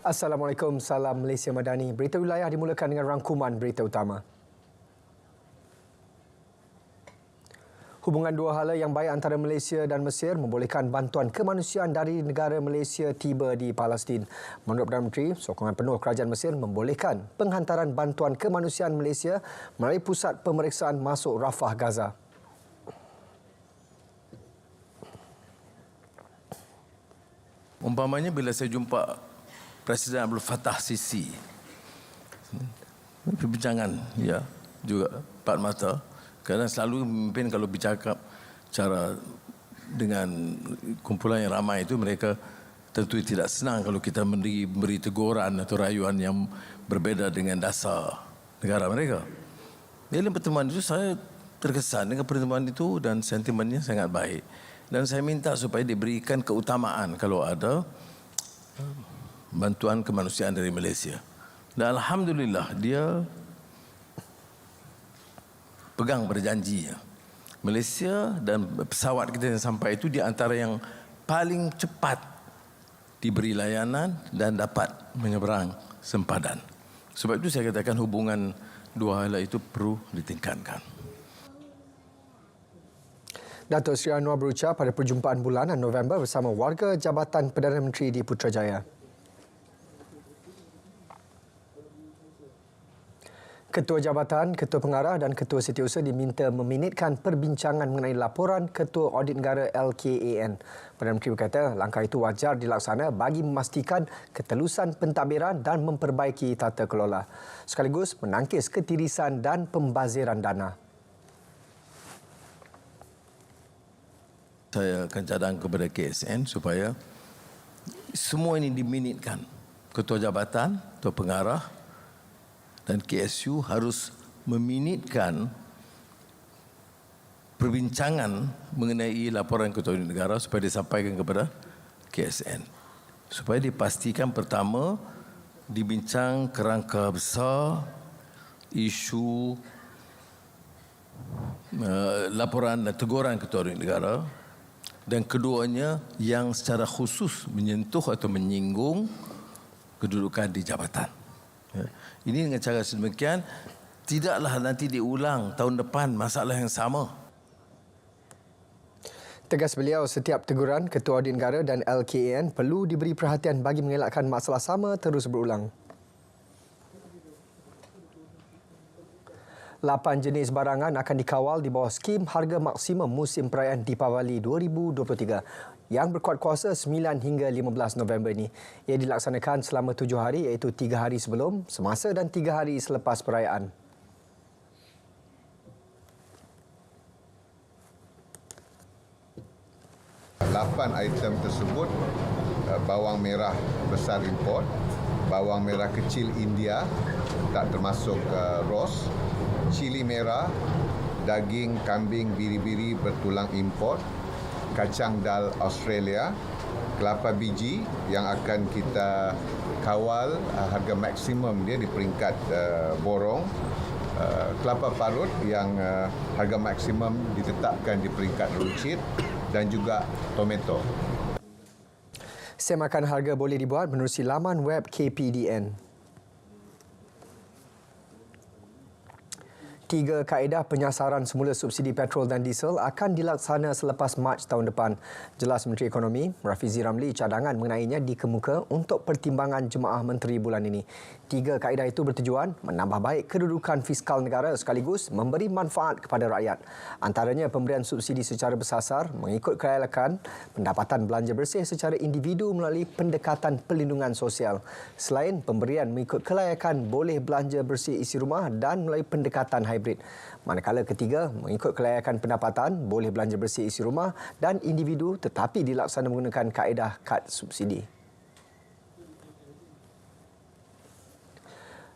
Assalamualaikum, salam Malaysia Madani. Berita wilayah dimulakan dengan rangkuman berita utama. Hubungan dua hala yang baik antara Malaysia dan Mesir membolehkan bantuan kemanusiaan dari negara Malaysia tiba di Palestin. Menurut Perdana Menteri, sokongan penuh kerajaan Mesir membolehkan penghantaran bantuan kemanusiaan Malaysia melalui pusat pemeriksaan masuk Rafah, Gaza. Umpamanya bila saya jumpa Presiden Abdul Fattah Sisi, perbincangan ya juga empat mata, kerana selalu memimpin kalau bercakap cara dengan kumpulan yang ramai itu, mereka tentu tidak senang kalau kita memberi teguran atau rayuan yang berbeza dengan dasar negara mereka. Dalam pertemuan itu saya terkesan dengan pertemuan itu dan sentimennya sangat baik, dan saya minta supaya diberikan keutamaan kalau ada bantuan kemanusiaan dari Malaysia. Dan alhamdulillah dia pegang berjanji. Malaysia dan pesawat kita yang sampai itu di antara yang paling cepat diberi layanan dan dapat menyeberang sempadan. Sebab itu saya katakan hubungan dua hala itu perlu ditingkatkan. Datuk Seri Anwar berucap pada perjumpaan bulanan November bersama warga Jabatan Perdana Menteri di Putrajaya. Ketua Jabatan, Ketua Pengarah dan Ketua Setiausaha diminta meminitkan perbincangan mengenai laporan Ketua Audit Negara LKAN. Perdana Menteri berkata langkah itu wajar dilaksana bagi memastikan ketelusan pentadbiran dan memperbaiki tata kelola, sekaligus menangkis ketirisan dan pembaziran dana. Saya akan cadang kepada KSN supaya semua ini diminitkan. Ketua Jabatan, Ketua Pengarah dan KSU harus meminitkan perbincangan mengenai laporan Ketua Audit Negara supaya disampaikan kepada KSN. Supaya dipastikan pertama dibincang kerangka besar isu laporan dan teguran Ketua Audit Negara, dan keduanya yang secara khusus menyentuh atau menyinggung kedudukan di jabatan. Ini dengan cara sedemikian tidaklah nanti diulang tahun depan masalah yang sama. Tegas beliau, setiap teguran Ketua Audit Negara dan LKAN perlu diberi perhatian bagi mengelakkan masalah sama terus berulang. 8 jenis barangan akan dikawal di bawah skim harga maksimum musim perayaan Deepavali 2023 yang berkuat kuasa 9 hingga 15 November ini. Ia dilaksanakan selama 7 hari, iaitu 3 hari sebelum, semasa dan 3 hari selepas perayaan. Lapan item tersebut, bawang merah besar import, bawang merah kecil India tak termasuk ROS, cili merah, daging kambing biri-biri bertulang import, kacang dal Australia, kelapa biji yang akan kita kawal harga maksimum dia di peringkat borong, kelapa parut yang harga maksimum ditetapkan di peringkat runcit, dan juga tomato. Semakan harga boleh dibuat menerusi laman web KPDN. 3 kaedah penyasaran semula subsidi petrol dan diesel akan dilaksana selepas Mac tahun depan. Jelas Menteri Ekonomi Rafizi Ramli cadangan mengenainya dikemuka untuk pertimbangan jemaah menteri bulan ini. 3 kaedah itu bertujuan menambah baik kedudukan fiskal negara sekaligus memberi manfaat kepada rakyat. Antaranya pemberian subsidi secara bersasar mengikut kelayakan, pendapatan belanja bersih secara individu melalui pendekatan perlindungan sosial. Selain pemberian mengikut kelayakan boleh belanja bersih isi rumah dan melalui pendekatan hybrid. Manakala ketiga, mengikut kelayakan pendapatan, boleh belanja bersih isi rumah dan individu tetapi dilaksana menggunakan kaedah kad subsidi.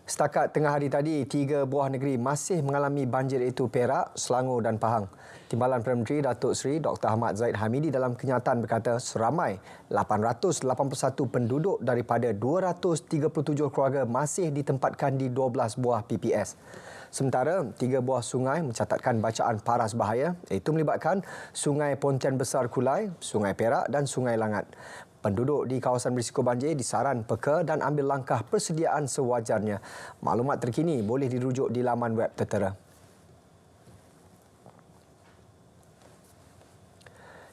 Setakat tengah hari tadi, 3 buah negeri masih mengalami banjir, iaitu Perak, Selangor dan Pahang. Timbalan Perdana Menteri Datuk Seri Dr. Ahmad Zahid Hamidi dalam kenyataan berkata seramai 881 penduduk daripada 237 keluarga masih ditempatkan di 12 buah PPS. Sementara 3 buah sungai mencatatkan bacaan paras bahaya, iaitu melibatkan Sungai Pontian Besar Kulai, Sungai Perak dan Sungai Langat. Penduduk di kawasan berisiko banjir disaran peka dan ambil langkah persediaan sewajarnya. Maklumat terkini boleh dirujuk di laman web Tertera.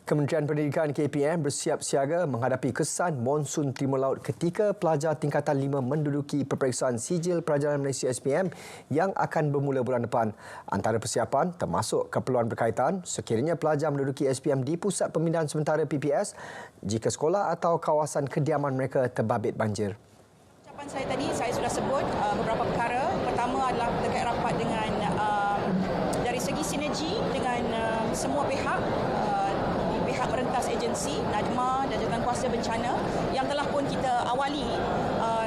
Kementerian Pendidikan KPM bersiap siaga menghadapi kesan monsun timur laut ketika pelajar tingkatan 5 menduduki peperiksaan sijil pelajaran Malaysia SPM yang akan bermula bulan depan. Antara persiapan termasuk keperluan berkaitan sekiranya pelajar menduduki SPM di pusat pemindahan sementara PPS jika sekolah atau kawasan kediaman mereka terbabit banjir. Ucapan saya tadi, saya sudah sebut beberapa perkara. Pertama adalah terkait rapat dengan dari segi sinergi dengan semua pihak, pihak merentas agensi, NADMA dan Jadutankuasa Bencana yang telah pun kita awali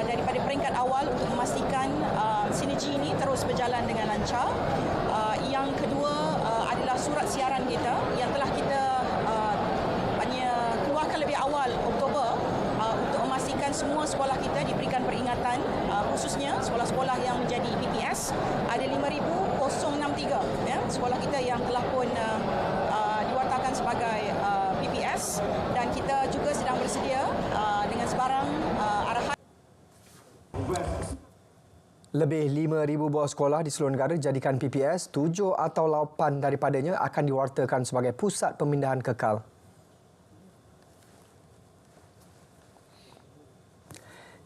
daripada peringkat awal untuk memastikan sinergi ini terus berjalan dengan lancar. Yang kedua adalah surat siaran kita yang telah kita keluarkan lebih awal Oktober untuk memastikan semua sekolah kita diberikan peringatan, khususnya sekolah-sekolah yang menjadi PPS. Ada 5,063 ya, sekolah kita yang telah pun diwatakan sebagai PPS dan kita juga sedang bersedia dengan sebarang arahan. Lebih 5,000 buah sekolah di seluruh negara dijadikan PPS, 7 atau 8 daripadanya akan diwartakan sebagai pusat pemindahan kekal.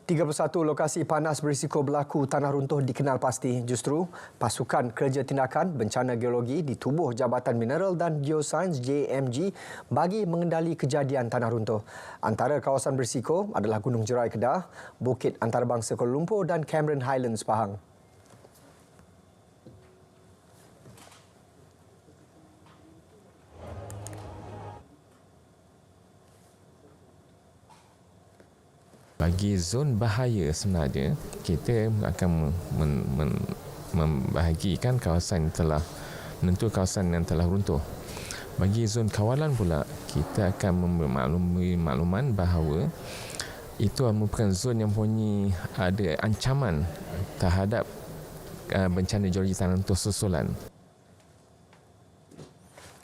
Tiga 31 lokasi panas berisiko berlaku tanah runtuh dikenal pasti. Justru, Pasukan Kerja Tindakan Bencana Geologi di tubuh Jabatan Mineral dan Geosains JMG bagi mengendali kejadian tanah runtuh. Antara kawasan berisiko adalah Gunung Jerai Kedah, Bukit Antarabangsa Kuala Lumpur dan Cameron Highlands Pahang. Bagi zon bahaya sebenarnya, kita akan membahagikan kawasan yang telah menentu kawasan yang telah runtuh. Bagi zon kawalan pula, kita akan memberi makluman bahawa itu merupakan zon yang mempunyai ada ancaman terhadap bencana geologi tanah runtuh susulan.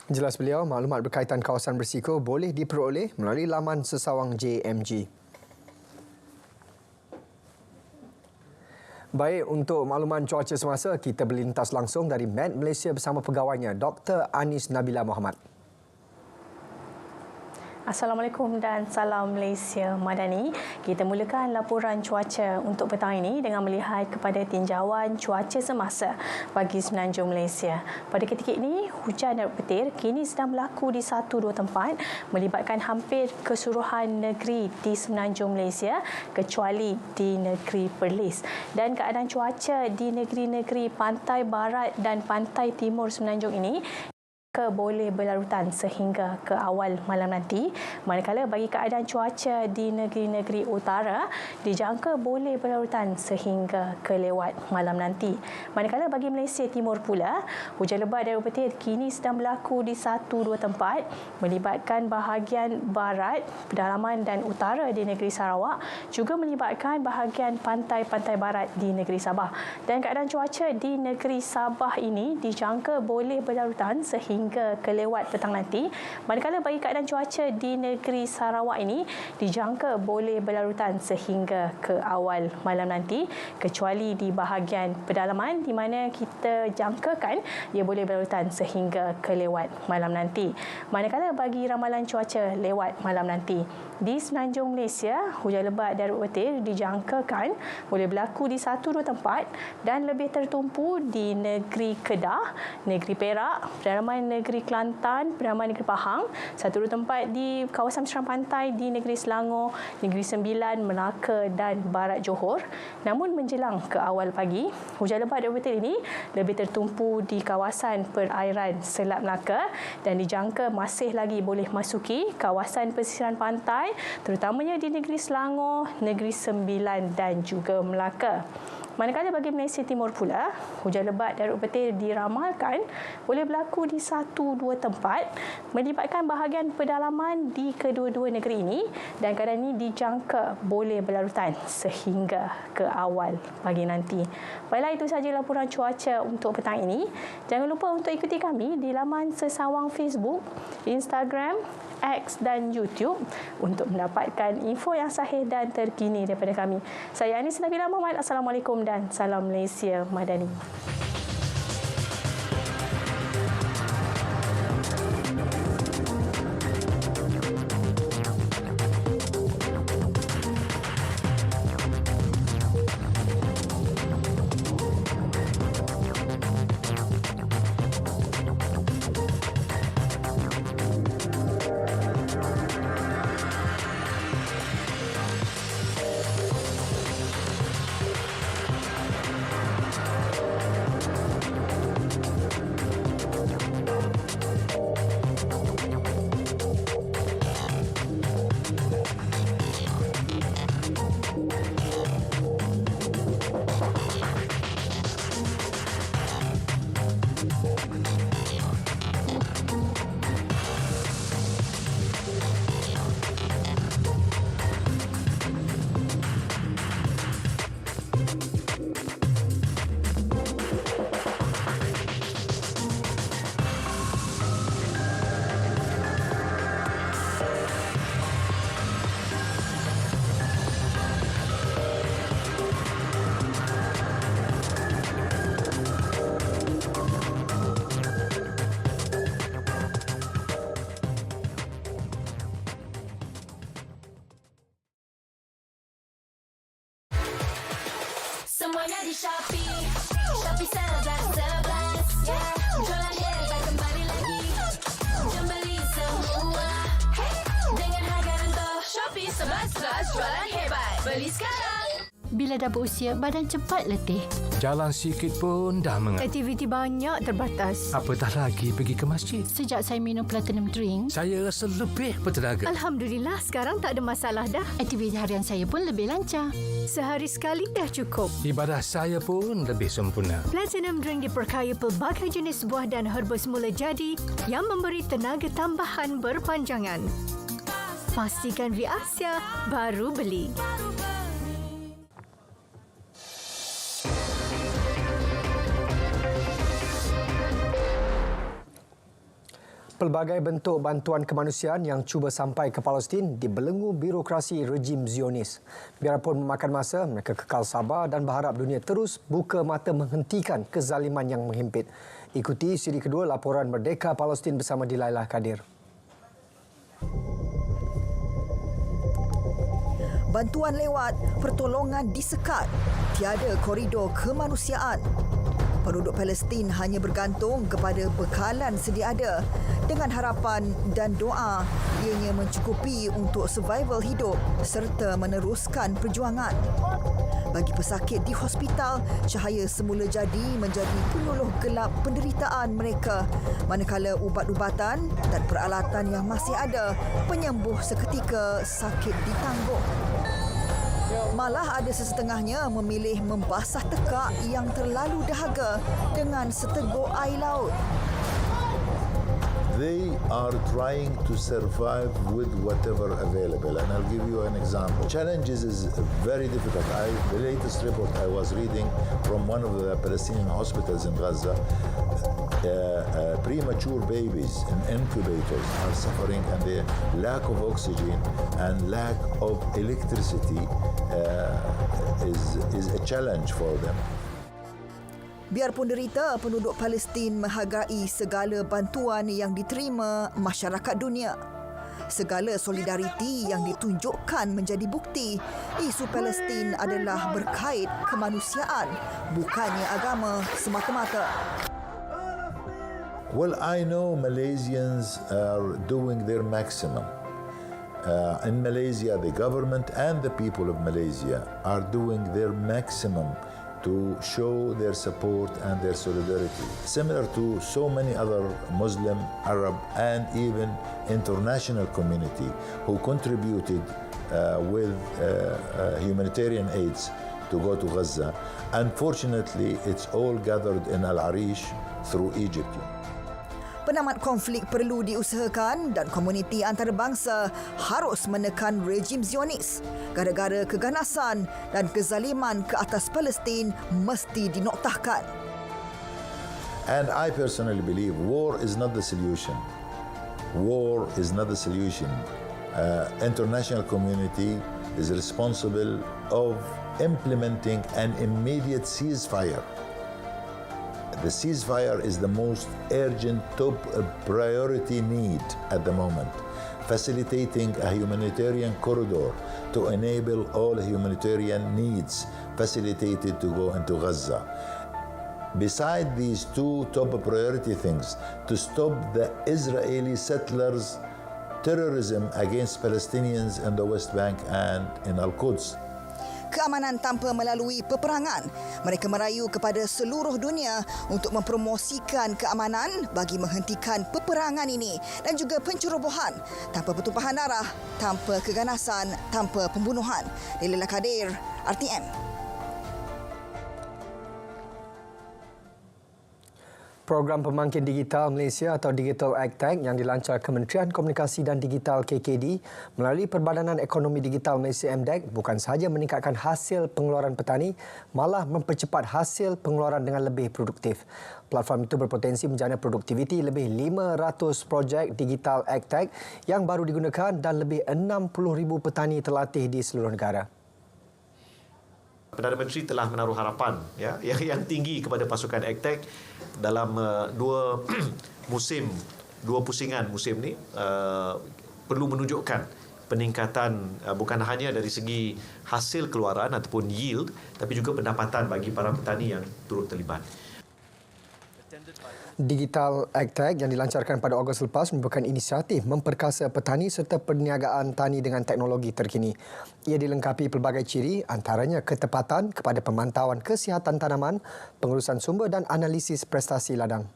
Jelas beliau, maklumat berkaitan kawasan berisiko boleh diperoleh melalui laman sesawang JMG. Baik, untuk makluman cuaca semasa, kita berlintas langsung dari Met Malaysia bersama pegawainya, Dr. Anis Nabila Muhammad. Assalamualaikum dan salam Malaysia Madani. Kita mulakan laporan cuaca untuk petang ini dengan melihat kepada tinjauan cuaca semasa bagi Semenanjung Malaysia. Pada ketika ini, hujan dan petir kini sedang berlaku di 1-2 tempat melibatkan hampir keseluruhan negeri di Semenanjung Malaysia kecuali di negeri Perlis. Dan keadaan cuaca di negeri-negeri pantai barat dan pantai timur Semenanjung ini boleh berlarutan sehingga ke awal malam nanti. Manakala bagi keadaan cuaca di negeri-negeri utara dijangka boleh berlarutan sehingga ke lewat malam nanti. Manakala bagi Malaysia Timur pula, hujan lebat dan petir kini sedang berlaku di 1-2 tempat melibatkan bahagian barat, pedalaman dan utara di negeri Sarawak, juga melibatkan bahagian pantai-pantai barat di negeri Sabah. Dan keadaan cuaca di negeri Sabah ini dijangka boleh berlarutan sehingga kelewat petang nanti. Manakala bagi keadaan cuaca di negeri Sarawak ini dijangka boleh berlarutan sehingga ke awal malam nanti kecuali di bahagian pedalaman di mana kita jangkakan ia boleh berlarutan sehingga kelewat malam nanti. Manakala bagi ramalan cuaca lewat malam nanti di Semenanjung Malaysia, hujan lebat dan petir dijangkakan boleh berlaku di 1-2 tempat dan lebih tertumpu di negeri Kedah, negeri Perak, pedalaman negeri Kelantan, pedalaman negeri Pahang, 1-2 tempat di kawasan pesisir pantai di negeri Selangor, negeri Sembilan, Melaka dan Barat Johor. Namun menjelang ke awal pagi, hujan lebat dan petir ini lebih tertumpu di kawasan perairan Selat Melaka dan dijangka masih lagi boleh masuki kawasan pesisiran pantai terutamanya di negeri Selangor, negeri Sembilan dan juga Melaka. Manakala bagi Malaysia Timur pula, hujan lebat dan rut petir diramalkan boleh berlaku di 1-2 tempat melibatkan bahagian pedalaman di kedua-dua negeri ini dan keadaan ini dijangka boleh berlarutan sehingga ke awal pagi nanti. Baiklah, itu sahaja laporan cuaca untuk petang ini. Jangan lupa untuk ikuti kami di laman sesawang Facebook, Instagram, X dan YouTube untuk mendapatkan info yang sahih dan terkini daripada kami. Saya Anis Nabila Muhammad. Assalamualaikum dan salam Malaysia Madani. Semuanya di Shopee, Shopee 11. Jualan hebat kembali lagi, jom beli semua. Dengan harga rendah, Shopee 11 jualan hebat. Beli sekarang. Bila dah berusia, badan cepat letih. Jalan sikit pun dah mengat. Aktiviti banyak terbatas. Apatah lagi pergi ke masjid. Sejak saya minum Platinum Drink, Saya rasa lebih bertenaga. Alhamdulillah sekarang tak ada masalah dah. Aktiviti harian saya pun lebih lancar. Sehari sekali dah cukup. Ibadah saya pun lebih sempurna. Platinum Drink diperkaya pelbagai jenis buah dan herba semula jadi yang memberi tenaga tambahan berpanjangan. Pastikan Vi Asia baru beli. Pelbagai bentuk bantuan kemanusiaan yang cuba sampai ke Palestin dibelenggu birokrasi rejim Zionis. Biarpun memakan masa, mereka kekal sabar dan berharap dunia terus buka mata menghentikan kezaliman yang menghimpit. Ikuti siri kedua laporan Merdeka Palestin bersama Dilailah Kadir. Bantuan lewat, pertolongan disekat. Tiada koridor kemanusiaan. Penduduk Palestin hanya bergantung kepada bekalan sedia ada dengan harapan dan doa ianya mencukupi untuk survival hidup serta meneruskan perjuangan. Bagi pesakit di hospital, cahaya semula jadi menjadi penyuluh gelap penderitaan mereka, manakala ubat-ubatan dan peralatan yang masih ada penyembuh seketika sakit ditanggung. Malah ada sesetengahnya memilih membasah tekak yang terlalu dahaga dengan seteguk air laut. They are trying to survive with whatever available, and I'll give you an example. Challenges is very difficult. The latest report I was reading from one of the Palestinian hospitals in Gaza, premature babies in incubators are suffering, and the lack of oxygen and lack of electricity is a challenge for them. Biarpun derita, penduduk Palestin menghargai segala bantuan yang diterima masyarakat dunia. Segala solidariti yang ditunjukkan menjadi bukti isu Palestin adalah berkait kemanusiaan, bukannya agama semata-mata. Well, I know Malaysians are doing their maximum. In Malaysia, the government and the people of Malaysia are doing their maximum to show their support and their solidarity. Similar to so many other Muslim, Arab, and even international community who contributed with humanitarian aids to go to Gaza. Unfortunately, it's all gathered in Al Arish through Egypt. Penamat konflik perlu diusahakan dan komuniti antarabangsa harus menekan rejim Zionis. Gara-gara keganasan dan kezaliman ke atas Palestin mesti dinoktahkan. And I personally believe war is not the solution. War is not the solution. International community is responsible of implementing an immediate ceasefire. The ceasefire is the most urgent top priority need at the moment, facilitating a humanitarian corridor to enable all humanitarian needs facilitated to go into Gaza. Beside these two top priority things, to stop the Israeli settlers' terrorism against Palestinians in the West Bank and in Al-Quds. Keamanan tanpa melalui peperangan. Mereka merayu kepada seluruh dunia untuk mempromosikan keamanan bagi menghentikan peperangan ini dan juga pencerobohan tanpa pertumpahan darah, tanpa keganasan, tanpa pembunuhan. Laila Kadir, RTM. Program Pemangkin Digital Malaysia atau Digital AgTech yang dilancar Kementerian Komunikasi dan Digital KKD melalui Perbadanan Ekonomi Digital Malaysia MDEC bukan sahaja meningkatkan hasil pengeluaran petani, malah mempercepat hasil pengeluaran dengan lebih produktif. Platform itu berpotensi menjana produktiviti lebih 500 projek Digital AgTech yang baru digunakan dan lebih 60,000 petani terlatih di seluruh negara. Perdana Menteri telah menaruh harapan yang tinggi kepada pasukan AgTech dalam dua pusingan musim ni perlu menunjukkan peningkatan bukan hanya dari segi hasil keluaran ataupun yield tapi juga pendapatan bagi para petani yang turut terlibat. Digital AgTech yang dilancarkan pada Ogos lepas merupakan inisiatif memperkasa petani serta perniagaan tani dengan teknologi terkini. Ia dilengkapi pelbagai ciri antaranya ketepatan kepada pemantauan kesihatan tanaman, pengurusan sumber dan analisis prestasi ladang.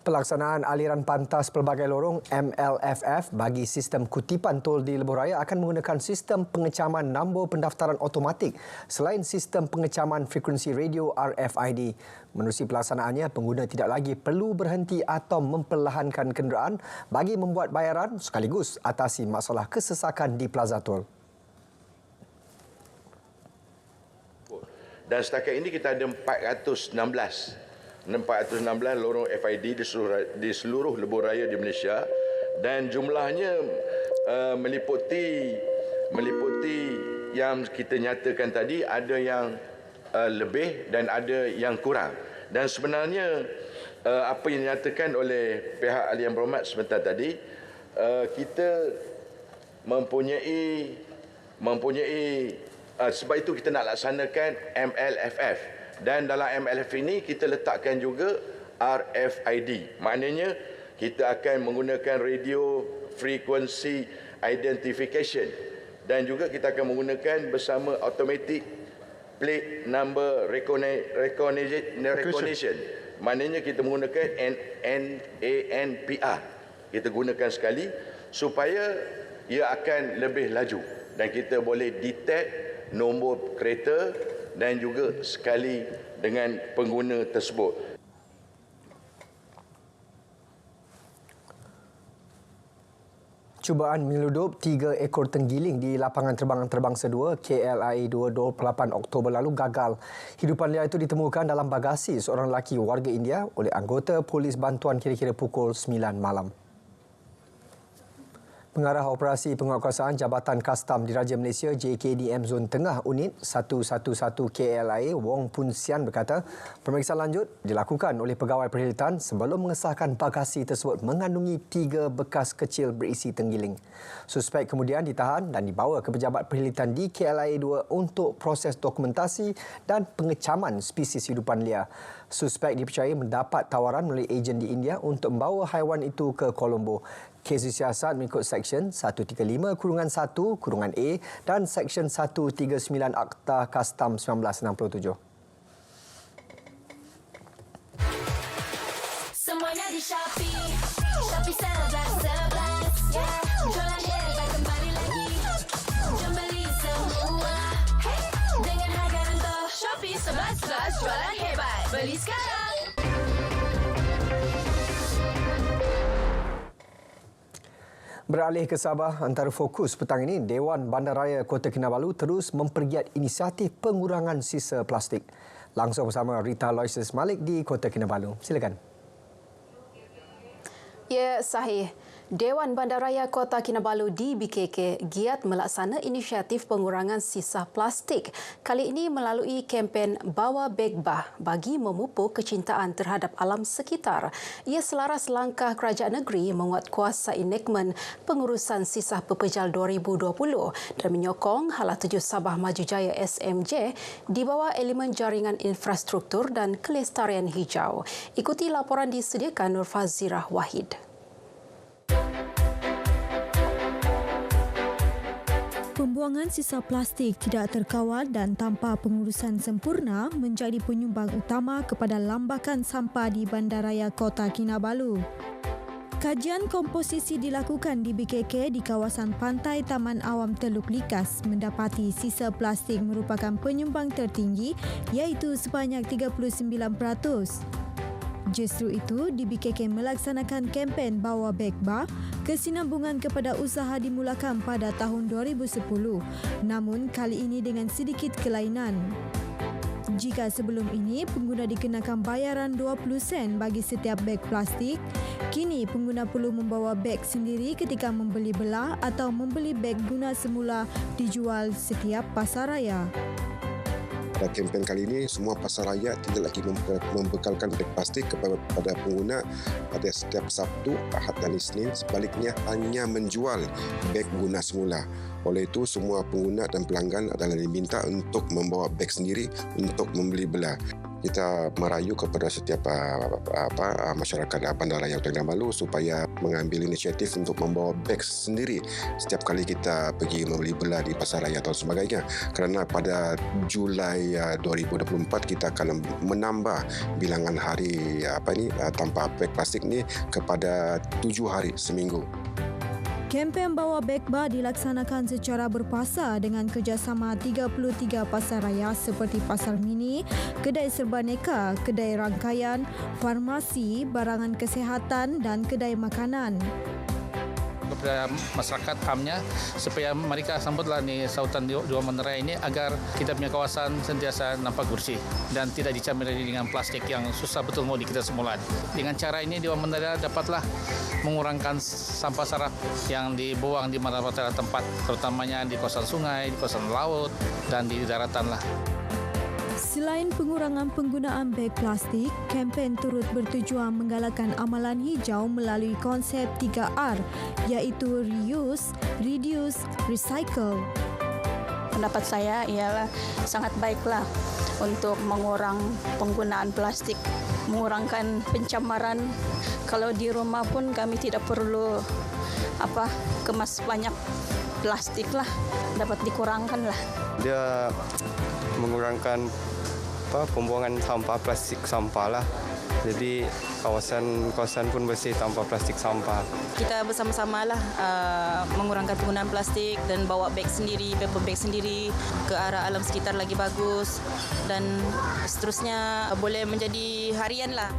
Pelaksanaan aliran pantas pelbagai lorong MLFF bagi sistem kutipan tol di Lebuh Raya akan menggunakan sistem pengecaman nombor pendaftaran automatik selain sistem pengecaman frekuensi radio RFID. Menerusi pelaksanaannya, pengguna tidak lagi perlu berhenti atau memperlahankan kenderaan bagi membuat bayaran sekaligus atasi masalah kesesakan di Plaza Tol. Dan setakat ini kita ada 416 lorong FID di seluruh lebuh raya di Malaysia dan jumlahnya meliputi yang kita nyatakan tadi, ada yang lebih dan ada yang kurang. Dan sebenarnya apa yang dinyatakan oleh pihak ahli yang berhormat sebentar tadi, kita mempunyai sebab itu kita nak laksanakan MLFF. Dan dalam MLF ini kita letakkan juga RFID. Maknanya kita akan menggunakan radio frequency identification dan juga kita akan menggunakan bersama automatic plate number recognition. Maknanya kita menggunakan NANPR. Kita gunakan sekali supaya ia akan lebih laju dan kita boleh detect nombor kereta dan juga sekali dengan pengguna tersebut. Cubaan menyeludup 3 ekor tenggiling di lapangan terbang antarabangsa 2 KLIA 28 Oktober lalu gagal. Hidupan liar itu ditemukan dalam bagasi seorang lelaki warga India oleh anggota polis bantuan kira-kira pukul 9 malam. Pengarah Operasi Penguatkuasaan Jabatan Kastam Diraja Malaysia JKDM Zon Tengah Unit 111 KLIA Wong Pun Sian berkata pemeriksaan lanjut dilakukan oleh pegawai perkhidmatan sebelum mengesahkan bagasi tersebut mengandungi 3 bekas kecil berisi tenggiling. Suspek kemudian ditahan dan dibawa ke pejabat perkhidmatan di KLIA 2 untuk proses dokumentasi dan pengecaman spesies hidupan liar. Suspek dipercayai mendapat tawaran melalui ejen di India untuk membawa haiwan itu ke Colombo. Kes disiasat mengikut Seksyen 135-1-A dan Seksyen 139 Akta Kastam 1967. Semuanya di Shopee. Shopee 11. Yeah. Jualan hebat kembali lagi. Kelas jualan hebat. Beli sekarang. Beralih ke Sabah, antara fokus petang ini, Dewan Bandaraya Kota Kinabalu terus mempergiat inisiatif pengurangan sisa plastik. Langsung bersama Rita Loises Malik di Kota Kinabalu. Silakan. Ya, sahih. Dewan Bandaraya Kota Kinabalu di BKK giat melaksana inisiatif pengurangan sisa plastik. Kali ini melalui kempen Bawa Beg Bah bagi memupuk kecintaan terhadap alam sekitar. Ia selaras langkah kerajaan negeri menguatkuasa enakmen pengurusan sisa pepejal 2020 dan menyokong hala tuju Sabah Maju Jaya SMJ di bawah elemen jaringan infrastruktur dan kelestarian hijau. Ikuti laporan disediakan Nur Fazirah Wahid. Pembuangan sisa plastik tidak terkawal dan tanpa pengurusan sempurna menjadi penyumbang utama kepada lambakan sampah di Bandaraya Kota Kinabalu. Kajian komposisi dilakukan di BKK di kawasan pantai Taman Awam Teluk Likas mendapati sisa plastik merupakan penyumbang tertinggi iaitu sebanyak 39%. Justru itu, di BKK melaksanakan kempen Bawa Beg Bah, kesinambungan kepada usaha dimulakan pada tahun 2010, namun kali ini dengan sedikit kelainan. Jika sebelum ini pengguna dikenakan bayaran 20 sen bagi setiap beg plastik, kini pengguna perlu membawa beg sendiri ketika membeli belah atau membeli beg guna semula dijual setiap pasaraya. Pada kempen kali ini, semua pasaraya tidak lagi membekalkan beg plastik kepada pengguna pada setiap Sabtu, Ahad dan Isnin. Sebaliknya, hanya menjual beg guna semula. Oleh itu, semua pengguna dan pelanggan adalah diminta untuk membawa beg sendiri untuk membeli belah. Kita merayu kepada setiap masyarakat Bandaraya Kota Kinabalu supaya mengambil inisiatif untuk membawa beg sendiri setiap kali kita pergi membeli belah di pasaraya atau sebagainya. Kerana pada Julai 2024 kita akan menambah bilangan hari tanpa beg plastik ni kepada 7 hari seminggu. Kempen Bawa Beg Bah dilaksanakan secara berpasar dengan kerjasama 33 pasaraya seperti Pasar Mini, Kedai Serbaneka, Kedai Rangkaian, Farmasi, Barangan Kesihatan dan Kedai Makanan. Kepada masyarakat amnya supaya mereka sambutlah ni sautan Dewan Bandaraya ini agar kita punya kawasan sentiasa nampak bersih dan tidak dicampuri dengan plastik yang susah betul mau di kita semula. Dengan cara ini Dewan Bandaraya dapatlah mengurangkan sampah saraf yang dibuang di mana-mana tempat, terutamanya di kawasan sungai, di kawasan laut dan di daratan lah. Selain pengurangan penggunaan beg plastik, kempen turut bertujuan menggalakkan amalan hijau melalui konsep 3R iaitu reuse, reduce, recycle. Pendapat saya ialah sangat baiklah untuk mengurang penggunaan plastik, mengurangkan pencemaran. Kalau di rumah pun kami tidak perlu kemas banyak plastik lah, dapat dikurangkan lah. Dia mengurangkan pembuangan sampah plastik sampah lah. Jadi kawasan pun bersih tanpa plastik sampah. Kita bersama-sama lah mengurangkan penggunaan plastik dan bawa beg sendiri, paper bag sendiri ke arah alam sekitar lagi bagus dan seterusnya boleh menjadi harian lah.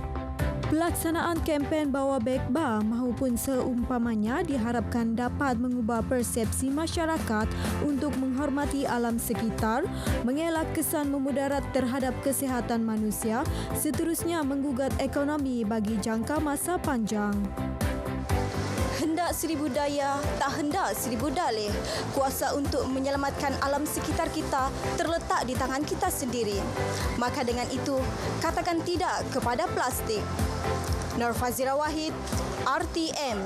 Pelaksanaan kempen Bawa Beg Bah maupun seumpamanya diharapkan dapat mengubah persepsi masyarakat untuk menghormati alam sekitar, mengelak kesan memudarat terhadap kesihatan manusia, seterusnya menggugat ekonomi bagi jangka masa panjang. Hendak seribu daya, tak hendak seribu dalih. Kuasa untuk menyelamatkan alam sekitar kita terletak di tangan kita sendiri. Maka dengan itu, katakan tidak kepada plastik. Nur Fazirah Wahid, RTM.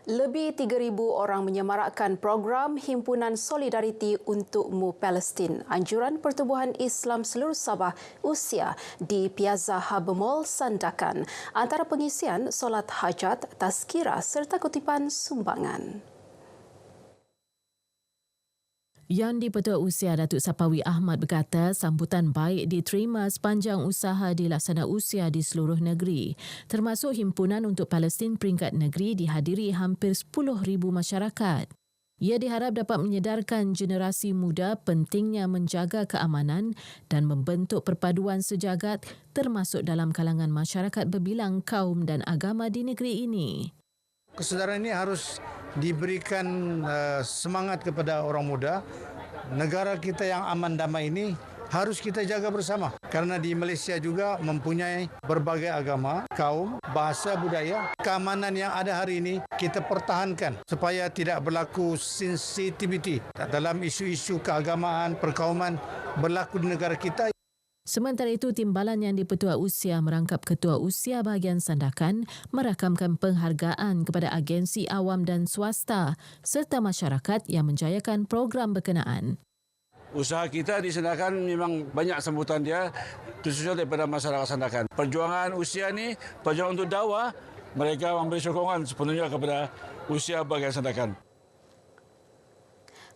Lebih 3,000 orang menyemarakkan program Himpunan Solidariti Untukmu Palestin, Anjuran Pertubuhan Islam Seluruh Sabah Usia di Piazza Harbour Mall, Sandakan. Antara pengisian solat hajat, tazkirah serta kutipan sumbangan. Yang di-Pertua Usia Datuk Sapawi Ahmad berkata sambutan baik diterima sepanjang usaha dilaksana usia di seluruh negeri, termasuk Himpunan untuk Palestin peringkat negeri dihadiri hampir 10,000 masyarakat. Ia diharap dapat menyedarkan generasi muda pentingnya menjaga keamanan dan membentuk perpaduan sejagat termasuk dalam kalangan masyarakat berbilang kaum dan agama di negeri ini. Kesedaran ini harus diberikan semangat kepada orang muda. Negara kita yang aman damai ini harus kita jaga bersama. Karena di Malaysia juga mempunyai berbagai agama, kaum, bahasa, budaya. Keamanan yang ada hari ini kita pertahankan supaya tidak berlaku sensitiviti dalam isu-isu keagamaan, perkauman berlaku di negara kita. Sementara itu, timbalan yang di-Petua Usia merangkap Ketua Usia bahagian Sandakan merakamkan penghargaan kepada agensi awam dan swasta serta masyarakat yang menjayakan program berkenaan. Usaha kita di Sandakan memang banyak sambutan dia, khususnya daripada masyarakat Sandakan. Perjuangan usia ni, perjuangan untuk dakwah, mereka memberi sokongan sepenuhnya kepada usia bahagian Sandakan.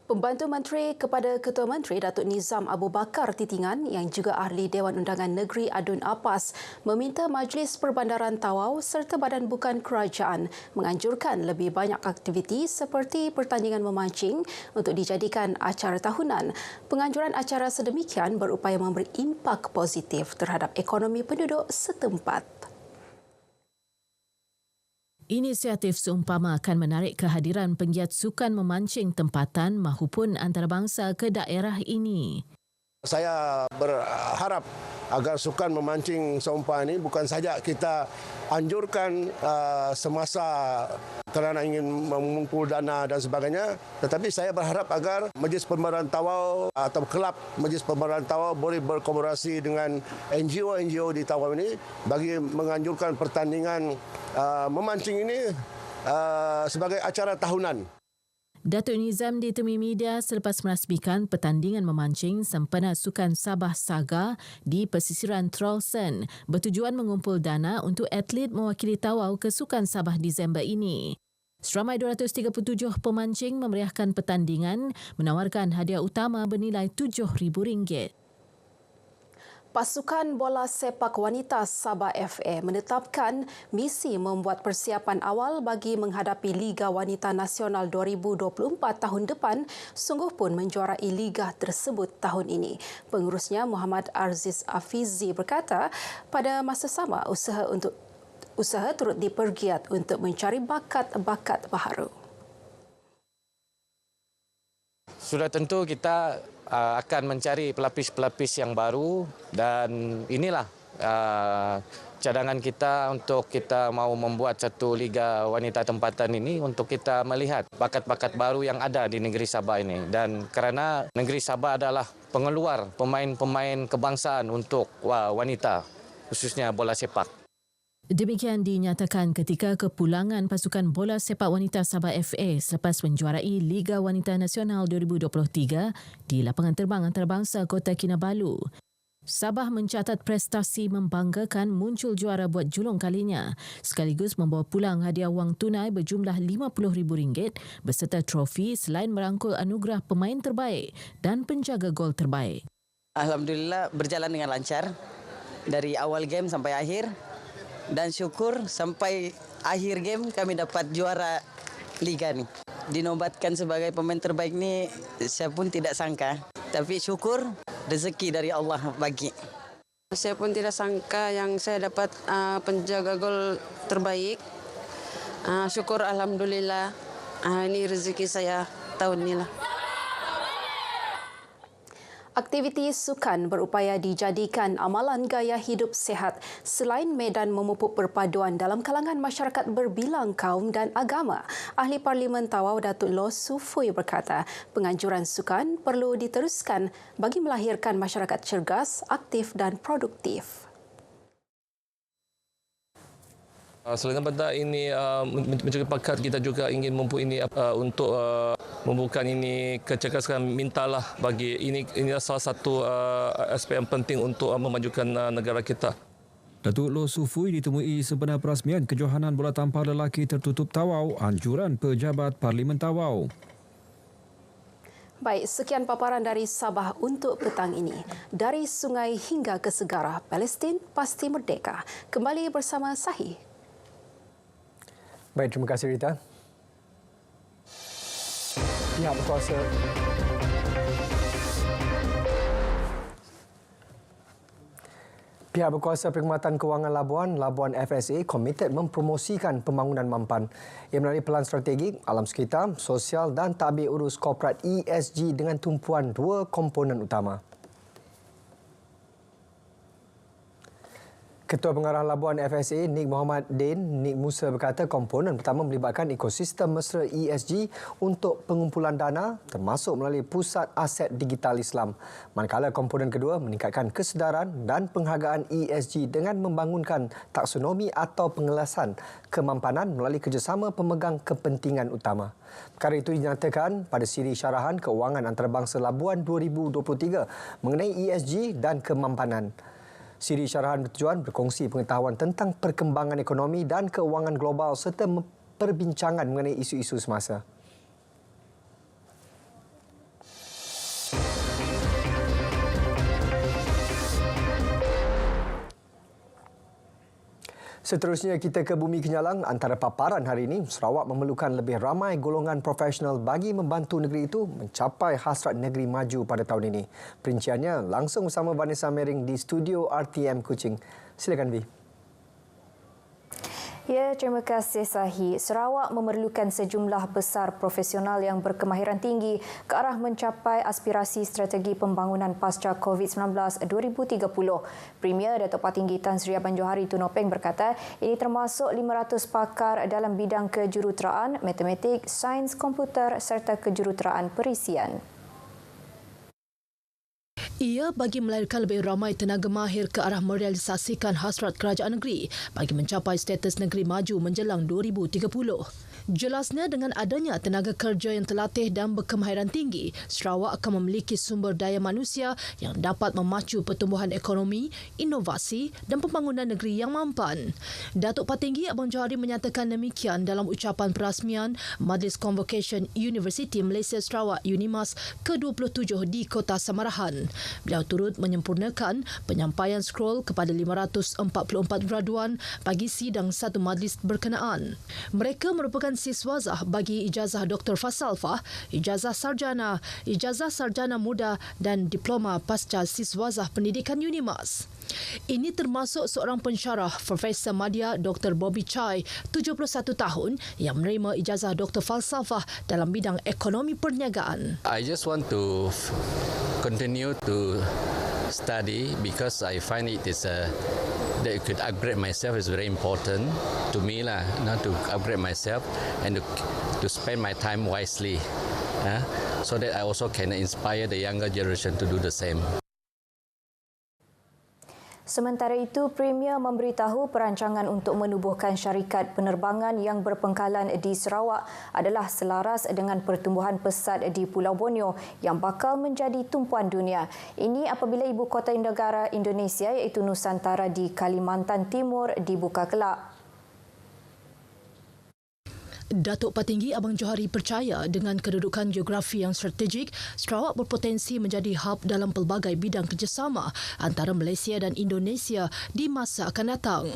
Pembantu Menteri kepada Ketua Menteri Datuk Nizam Abu Bakar Titingan yang juga Ahli Dewan Undangan Negeri Adun Apas meminta Majlis Perbandaran Tawau serta Badan Bukan Kerajaan menganjurkan lebih banyak aktiviti seperti pertandingan memancing untuk dijadikan acara tahunan. Penganjuran acara sedemikian berupaya memberi impak positif terhadap ekonomi penduduk setempat. Inisiatif seumpama akan menarik kehadiran penggiat sukan memancing tempatan mahupun antarabangsa ke daerah ini. Saya berharap agar sukan memancing seumpama ini bukan saja kita anjurkan semasa kerana ingin mengumpul dana dan sebagainya, tetapi saya berharap agar Majlis Perbandaran Tawau atau kelab Majlis Perbandaran Tawau boleh berkolaborasi dengan NGO-NGO di Tawau ini bagi menganjurkan pertandingan memancing ini sebagai acara tahunan. Datuk Nizam ditemui media selepas merasmikan pertandingan memancing sempena Sukan Sabah Saga di pesisiran Trolson bertujuan mengumpul dana untuk atlet mewakili Tawau ke Sukan Sabah Disember ini. Seramai 237 pemancing memeriahkan pertandingan menawarkan hadiah utama bernilai RM7,000. Pasukan Bola Sepak Wanita Sabah FA menetapkan misi membuat persiapan awal bagi menghadapi Liga Wanita Nasional 2024 tahun depan, sungguh pun menjuarai liga tersebut tahun ini. Pengurusnya Muhammad Aziz Afizi berkata, pada masa sama usaha turut dipergiat untuk mencari bakat-bakat baharu. Sudah tentu kita akan mencari pelapis-pelapis yang baru dan inilah cadangan kita untuk kita mau membuat satu liga wanita tempatan ini untuk kita melihat bakat-bakat baru yang ada di negeri Sabah ini. Dan kerana negeri Sabah adalah pengeluar pemain-pemain kebangsaan untuk wanita, khususnya bola sepak. Demikian dinyatakan ketika kepulangan pasukan bola sepak wanita Sabah FA selepas menjuarai Liga Wanita Nasional 2023 di lapangan terbang antarabangsa Kota Kinabalu. Sabah mencatat prestasi membanggakan muncul juara buat julung kalinya, sekaligus membawa pulang hadiah wang tunai berjumlah RM50,000 beserta trofi selain merangkul anugerah pemain terbaik dan penjaga gol terbaik. Alhamdulillah berjalan dengan lancar dari awal game sampai akhir. Dan syukur sampai akhir game kami dapat juara liga ni. Dinobatkan sebagai pemain terbaik ni saya pun tidak sangka. Tapi syukur rezeki dari Allah bagi. Saya pun tidak sangka yang saya dapat penjaga gol terbaik. Syukur alhamdulillah. Ini rezeki saya tahun ini lah. Aktiviti sukan berupaya dijadikan amalan gaya hidup sihat selain medan memupuk perpaduan dalam kalangan masyarakat berbilang kaum dan agama. Ahli Parlimen Tawau Datuk Loh Sufui berkata, penganjuran sukan perlu diteruskan bagi melahirkan masyarakat cergas, aktif dan produktif. Selain daripada ini mencari bakat, kita juga ingin mempunyai ini untuk membuka ini kecergasan mintalah bagi ini salah satu aspek yang penting untuk memajukan negara kita. Datuk Loh Sufui ditemui sempena perasmian kejohanan bola tampar lelaki tertutup Tawau, anjuran pejabat Parlimen Tawau. Baik, sekian paparan dari Sabah untuk petang ini. Dari sungai hingga ke segara, Palestin pasti merdeka. Kembali bersama Sahih. Baik, terima kasih Rita. Pihak berkuasa Pihak berkuasa Perkhidmatan Kewangan Labuan FSA komited mempromosikan pembangunan mampan. Ia melalui pelan strategik, alam sekitar, sosial dan tadbir urus korporat ESG dengan tumpuan dua komponen utama. Ketua Pengarah Labuan FSA, Nik Muhammad Din, Nik Musa berkata komponen pertama melibatkan ekosistem mesra ESG untuk pengumpulan dana termasuk melalui Pusat Aset Digital Islam. Manakala komponen kedua meningkatkan kesedaran dan penghargaan ESG dengan membangunkan taksonomi atau pengelasan kemampanan melalui kerjasama pemegang kepentingan utama. Perkara itu dinyatakan pada siri syarahan Keuangan Antarabangsa Labuan 2023 mengenai ESG dan kemampanan. Siri syarahan bertujuan berkongsi pengetahuan tentang perkembangan ekonomi dan keuangan global serta perbincangan mengenai isu-isu semasa. Seterusnya kita ke Bumi Kenyalang. Antara paparan hari ini, Sarawak memerlukan lebih ramai golongan profesional bagi membantu negeri itu mencapai hasrat negeri maju pada tahun ini. Perinciannya langsung bersama Vanessa Mering di studio RTM Kuching. Silakan Vi. Ya, terima kasih Sahi. Sarawak memerlukan sejumlah besar profesional yang berkemahiran tinggi ke arah mencapai aspirasi strategi pembangunan pasca COVID-19 2030. Premier Datuk Patinggi Tan Sri Abang Johari Tunopeng berkata ini termasuk 500 pakar dalam bidang kejuruteraan, matematik, sains komputer serta kejuruteraan perisian. Ia bagi melahirkan lebih ramai tenaga mahir ke arah merealisasikan hasrat kerajaan negeri bagi mencapai status negeri maju menjelang 2030. Jelasnya dengan adanya tenaga kerja yang terlatih dan berkemahiran tinggi, Sarawak akan memiliki sumber daya manusia yang dapat memacu pertumbuhan ekonomi, inovasi dan pembangunan negeri yang mampan. Datuk Patinggi Abang Johari menyatakan demikian dalam ucapan perasmian Majlis Convocation Universiti Malaysia Sarawak UNIMAS ke-27 di Kota Samarahan. Beliau turut menyempurnakan penyampaian scroll kepada 544 graduan bagi sidang satu majlis berkenaan. Mereka merupakan siswazah bagi ijazah Dr. Fasalfah, ijazah sarjana muda dan diploma pasca siswazah pendidikan UNIMAS. Ini termasuk seorang pensyarah Profesor Madya Dr. Bobby Chai, 71 tahun yang menerima ijazah Dr. Falsafah dalam bidang ekonomi perniagaan. I just want to continue to study because I find it is that I could upgrade myself is very important to me lah, to upgrade myself and to spend my time wisely, so that I also can inspire the younger generation to do the same. Sementara itu, Premier memberitahu perancangan untuk menubuhkan syarikat penerbangan yang berpangkalan di Sarawak adalah selaras dengan pertumbuhan pesat di Pulau Borneo yang bakal menjadi tumpuan dunia. Ini apabila ibu kota negara Indonesia iaitu Nusantara di Kalimantan Timur dibuka kelak. Datuk Patinggi Abang Johari percaya dengan kedudukan geografi yang strategik, Sarawak berpotensi menjadi hub dalam pelbagai bidang kerjasama antara Malaysia dan Indonesia di masa akan datang.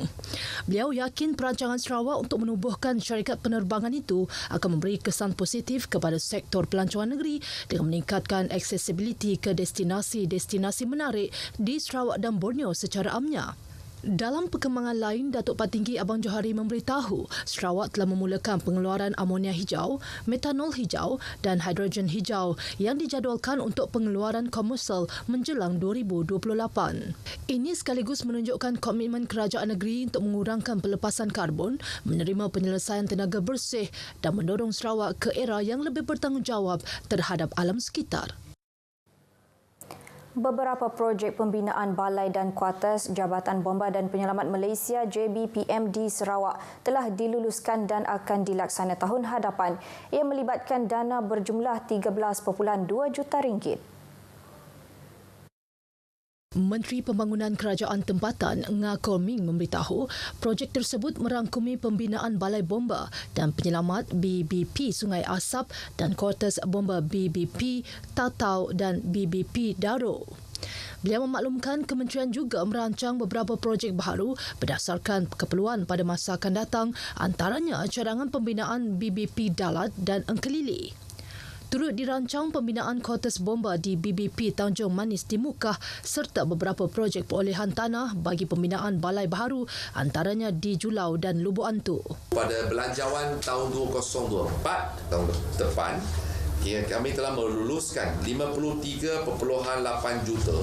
Beliau yakin perancangan Sarawak untuk menubuhkan syarikat penerbangan itu akan memberi kesan positif kepada sektor pelancongan negeri dengan meningkatkan aksesibiliti ke destinasi-destinasi menarik di Sarawak dan Borneo secara amnya. Dalam perkembangan lain, Datuk Patinggi Abang Johari memberitahu Sarawak telah memulakan pengeluaran amonia hijau, metanol hijau dan hidrogen hijau yang dijadualkan untuk pengeluaran komersial menjelang 2028. Ini sekaligus menunjukkan komitmen kerajaan negeri untuk mengurangkan pelepasan karbon, menerima penyelesaian tenaga bersih dan mendorong Sarawak ke era yang lebih bertanggungjawab terhadap alam sekitar. Beberapa projek pembinaan balai dan kuartus Jabatan Bomba dan Penyelamat Malaysia JBPM di Sarawak telah diluluskan dan akan dilaksana tahun hadapan. Ia melibatkan dana berjumlah 13.2 juta ringgit. Menteri Pembangunan Kerajaan Tempatan Nga Korming memberitahu projek tersebut merangkumi pembinaan balai bomba dan penyelamat BBP Sungai Asap dan kuartus bomba BBP Tatau dan BBP Daro. Beliau memaklumkan kementerian juga merancang beberapa projek baharu berdasarkan keperluan pada masa akan datang, antaranya cadangan pembinaan BBP Dalat dan Engkelili. Turut dirancang pembinaan kuartus bomba di BBP Tanjung Manis di Mukah serta beberapa projek perolehan tanah bagi pembinaan balai baharu antaranya di Julau dan Lubuk Antu. Pada belanjawan tahun 2024 tahun depan, kami telah meluluskan 53.8 juta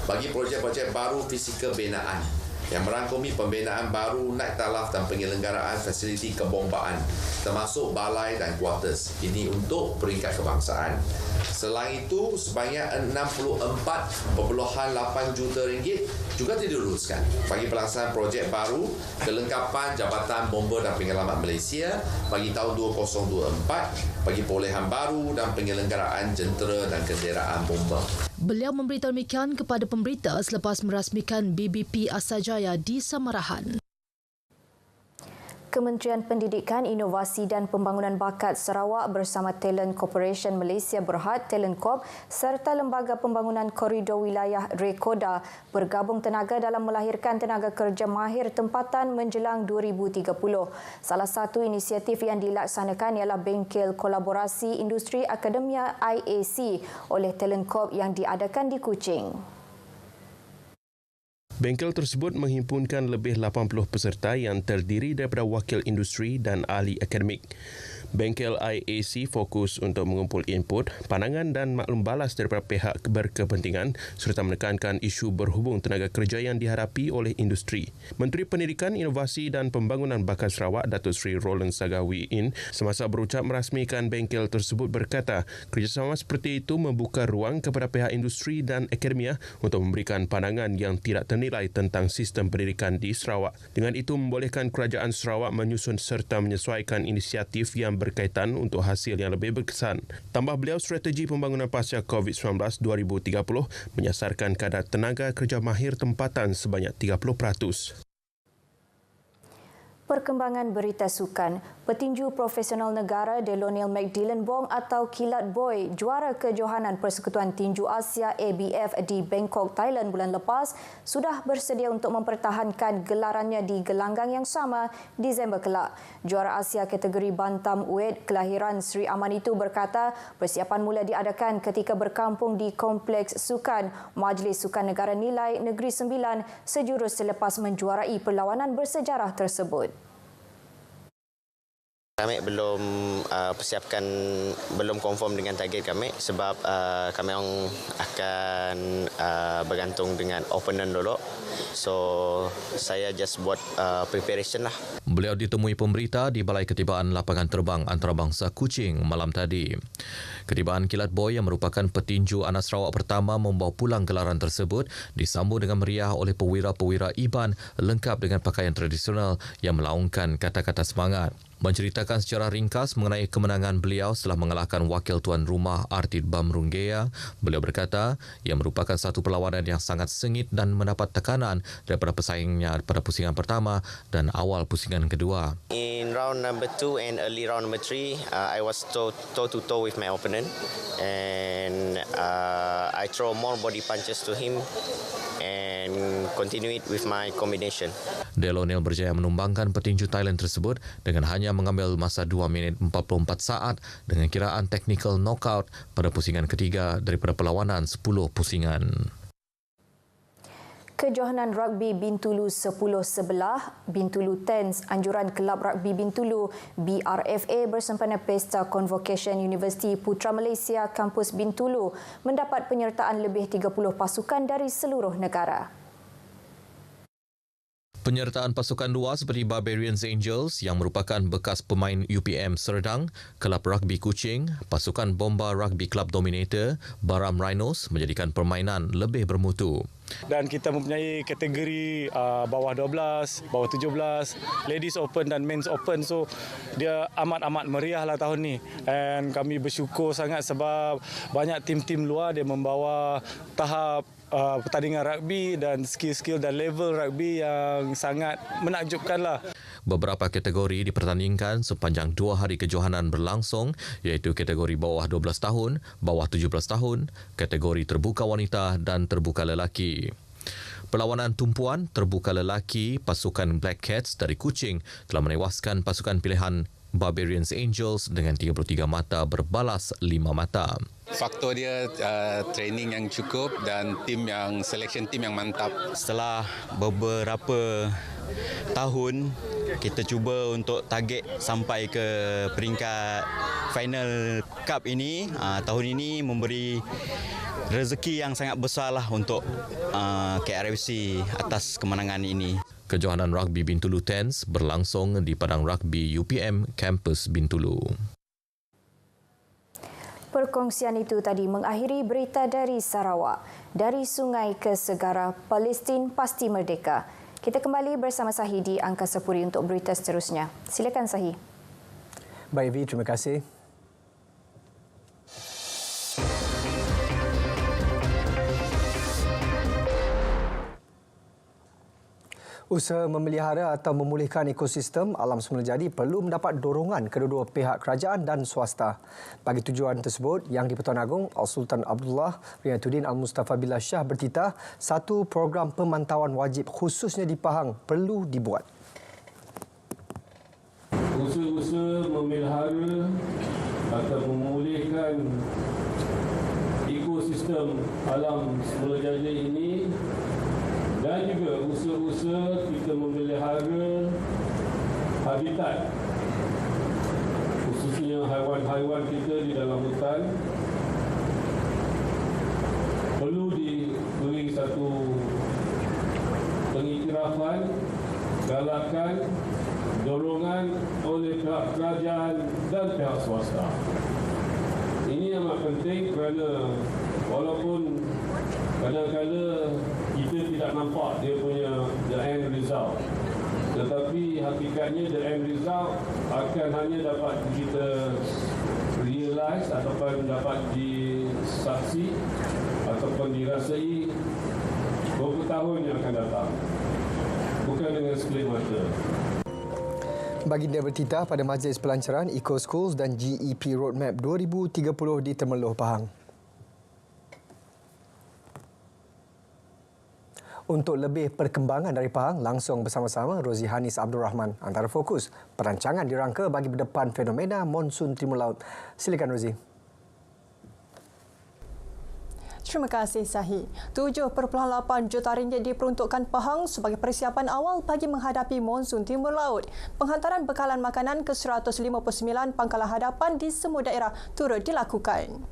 bagi projek-projek baru fizikal binaan yang merangkumi pembinaan baru naik taraf dan penyelenggaraan fasiliti kebombaan termasuk balai dan kuartus. Ini untuk peringkat kebangsaan. Selain itu, sebanyak 64.8 juta ringgit juga diluluskan bagi pelaksanaan projek baru kelengkapan Jabatan Bomba dan Penyelamat Malaysia bagi tahun 2024 bagi perolehan baru dan penyelenggaraan jentera dan kenderaan bomba. Beliau memberitahu demikian kepada pemberita selepas merasmikan BBP Asajaya di Samarahan. Kementerian Pendidikan, Inovasi dan Pembangunan Bakat Sarawak bersama Talent Corporation Malaysia Berhad, Talent Corp serta Lembaga Pembangunan Koridor Wilayah Rekoda bergabung tenaga dalam melahirkan tenaga kerja mahir tempatan menjelang 2030. Salah satu inisiatif yang dilaksanakan ialah Bengkel Kolaborasi Industri Akademia IAC oleh Talent Corp yang diadakan di Kuching. Bengkel tersebut menghimpunkan lebih 80 peserta yang terdiri daripada wakil industri dan ahli akademik. Bengkel IAC fokus untuk mengumpul input, pandangan dan maklum balas daripada pihak berkepentingan serta menekankan isu berhubung tenaga kerja yang dihadapi oleh industri. Menteri Pendidikan, Inovasi dan Pembangunan Bakat Sarawak, Datuk Seri Roland Sagawi In, semasa berucap merasmikan bengkel tersebut berkata, kerjasama seperti itu membuka ruang kepada pihak industri dan akademia untuk memberikan pandangan yang tidak ternilai tentang sistem pendidikan di Sarawak. Dengan itu membolehkan Kerajaan Sarawak menyusun serta menyesuaikan inisiatif yang berkaitan untuk hasil yang lebih berkesan. Tambah beliau, strategi pembangunan pasca COVID-19 2030 menyasarkan kadar tenaga kerja mahir tempatan sebanyak 30%. Perkembangan berita sukan. Petinju profesional negara Delonil McDillan Bong atau Kilat Boy juara kejohanan Persekutuan Tinju Asia ABF di Bangkok, Thailand bulan lepas sudah bersedia untuk mempertahankan gelarannya di gelanggang yang sama Disember kelak. Juara Asia kategori bantam weight kelahiran Sri Aman itu berkata persiapan mula diadakan ketika berkampung di Kompleks Sukan Majlis Sukan Negara Nilai Negeri Sembilan sejurus selepas menjuarai perlawanan bersejarah tersebut. Kami belum persiapkan, belum confirm dengan target kami sebab kami akan bergantung dengan opponent dulu. So, saya just buat preparation lah. Beliau ditemui pemberita di Balai Ketibaan Lapangan Terbang Antarabangsa Kuching malam tadi. Ketibaan Kilat Boy yang merupakan petinju anak Sarawak pertama membawa pulang gelaran tersebut disambung dengan meriah oleh perwira-perwira IBAN lengkap dengan pakaian tradisional yang melaungkan kata-kata semangat. Menceritakan secara ringkas mengenai kemenangan beliau setelah mengalahkan wakil tuan rumah Artid Bamrunggea, beliau berkata ia merupakan satu perlawanan yang sangat sengit dan mendapat tekanan daripada pesaingnya pada pusingan pertama dan awal pusingan kedua. In round number 2 and early round number 3, I was toe-to-toe with my opponent and I throw more body punches to him and continue it with my combination. Delonil berjaya menumbangkan petinju Thailand tersebut dengan hanya mengambil masa 2 minit 44 saat dengan kiraan technical knockout pada pusingan ketiga daripada perlawanan 10 pusingan. Kejohanan Rugby Bintulu 10-11, Bintulu Tens, anjuran Kelab Rugby Bintulu BRFA bersempena Pesta Convocation Universiti Putra Malaysia Kampus Bintulu mendapat penyertaan lebih 30 pasukan dari seluruh negara. Penyertaan pasukan luar seperti Barbarians Angels yang merupakan bekas pemain UPM Serdang, Kelab Rugby Kuching, pasukan Bomba Rugby Club Dominator, Baram Rhinos menjadikan permainan lebih bermutu. Dan kita mempunyai kategori bawah 12, bawah 17, Ladies Open dan Men's Open. So dia amat-amat meriah lah tahun ni. Dan kami bersyukur sangat sebab banyak tim-tim luar dia membawa tahap pertandingan rugby dan skill-skill dan level rugby yang sangat menakjubkan lah. Beberapa kategori dipertandingkan sepanjang 2 hari kejohanan berlangsung iaitu kategori bawah 12 tahun, bawah 17 tahun, kategori terbuka wanita dan terbuka lelaki. Perlawanan tumpuan terbuka lelaki pasukan Black Cats dari Kuching telah menewaskan pasukan pilihan Barbarians Angels dengan 33 mata berbalas 5 mata. Faktor dia training yang cukup dan selection team yang mantap. Setelah beberapa tahun kita cuba untuk target sampai ke peringkat final cup ini, tahun ini memberi rezeki yang sangat besarlah untuk KRFC atas kemenangan ini. Kejohanan Rugby Bintulu Tens berlangsung di Padang Rugby UPM Kampus Bintulu. Perkongsian itu tadi mengakhiri berita dari Sarawak. Dari sungai ke segara, Palestin pasti merdeka. Kita kembali bersama Sahi di Angkasa Puri untuk berita seterusnya. Silakan Sahi. Baik Vi, terima kasih. Usaha memelihara atau memulihkan ekosistem alam semula jadi perlu mendapat dorongan kedua-dua pihak kerajaan dan swasta. Bagi tujuan tersebut, Yang di-Pertuan Agong Al-Sultan Abdullah Riyatuddin Al-Mustafa Billah Shah bertitah satu program pemantauan wajib khususnya di Pahang perlu dibuat. Usaha-usaha memelihara atau memulihkan ekosistem alam semula jadi ini dan juga usaha-usaha kita memelihara habitat khususnya haiwan-haiwan kita di dalam hutan perlu diberi satu pengiktirafan, galakan, dorongan oleh pihak kerajaan dan pihak swasta. Ini amat penting kerana walaupun kadang-kadang kita tidak nampak dia punya the end result, tetapi hakikatnya the end result akan hanya dapat kita realize ataupun dapat disaksi ataupun dirasai beberapa tahun yang akan datang, bukan dengan sekelip mata. Baginda bertitah pada Majlis Pelancaran Eco Schools dan GEP Roadmap 2030 di Temerloh, Pahang. Untuk lebih perkembangan dari Pahang, langsung bersama-sama Rozi Hanis Abdul Rahman. Antara fokus, perancangan dirangka bagi berdepan fenomena monsun Timur Laut. Silakan Rozi. Terima kasih Sahi. 7.8 juta ringgit diperuntukkan Pahang sebagai persiapan awal bagi menghadapi monsun Timur Laut. Penghantaran bekalan makanan ke 159 pangkalan hadapan di semua daerah turut dilakukan.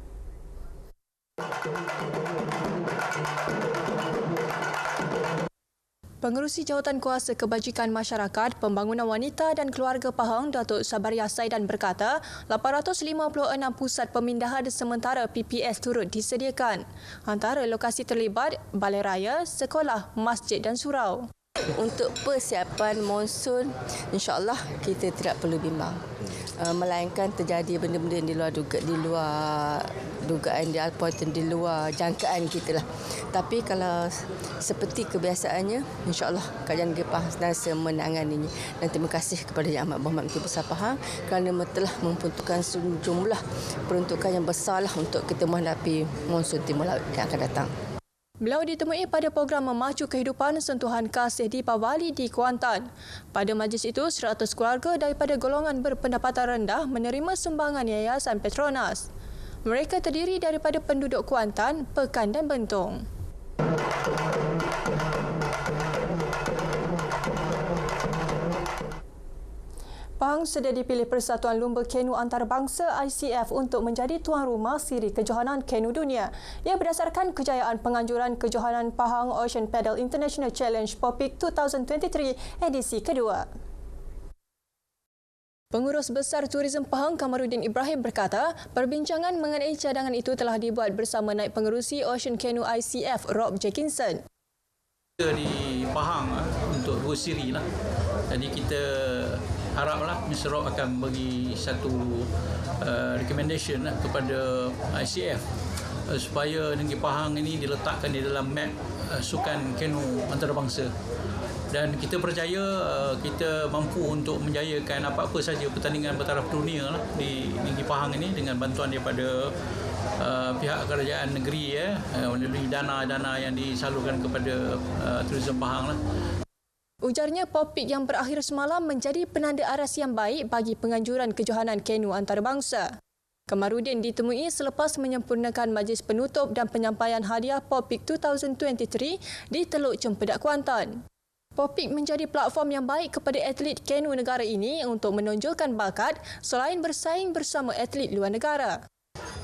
Pengerusi Jawatan Kuasa Kebajikan Masyarakat, Pembangunan Wanita dan Keluarga Pahang, Datuk Sabaria Saidan berkata, 856 pusat pemindahan sementara PPS turut disediakan. Antara lokasi terlibat, balai raya, sekolah, masjid dan surau. Untuk persiapan monsun, insya-Allah kita tidak perlu bimbang. Melainkan terjadi benda-benda yang di luar dugaan, di luar jangkaan kita lah. Tapi kalau seperti kebiasaannya, insya-Allah kerajaan negeri Pahang senantiasa menanganinya. Dan terima kasih kepada Yang Amat Berhormat Menteri Besar Pahang kerana telah memperuntukkan sejumlah peruntukan yang besarlah untuk kita menghadapi monsun Timur Laut yang akan datang. Beliau ditemui pada program Memacu Kehidupan Sentuhan Kasih di Pawali di Kuantan. Pada majlis itu, 100 keluarga daripada golongan berpendapatan rendah menerima sumbangan Yayasan Petronas. Mereka terdiri daripada penduduk Kuantan, Pekan dan Bentong. Pahang sedia dipilih Persatuan Lumba Kenu Antarabangsa ICF untuk menjadi tuan rumah siri kejohanan kenu dunia. Ia berdasarkan kejayaan penganjuran kejohanan Pahang Ocean Paddle International Challenge POPIK 2023 edisi kedua. Pengurus Besar Tourism Pahang Kamaruddin Ibrahim berkata, perbincangan mengenai cadangan itu telah dibuat bersama Naib Pengerusi Ocean Canoe ICF Rob Jenkinson. Di Pahang untuk 2 siri lah. Jadi kita haraplah Mr. Rob akan bagi satu recommendation kepada ICF supaya negeri Pahang ini diletakkan di dalam map sukan kanu antarabangsa. Dan kita percaya kita mampu untuk menjayakan apa-apa saja pertandingan bertaraf dunia lah di negeri Pahang ini dengan bantuan daripada pihak kerajaan negeri melalui dana-dana yang disalurkan kepada Tourism Pahang lah. Ujarnya Popik yang berakhir semalam menjadi penanda aras yang baik bagi penganjuran kejohanan kanu antarabangsa. Kamarudin ditemui selepas menyempurnakan majlis penutup dan penyampaian hadiah Popik 2023 di Teluk Cempedak, Kuantan. Popik menjadi platform yang baik kepada atlet kanu negara ini untuk menonjolkan bakat selain bersaing bersama atlet luar negara.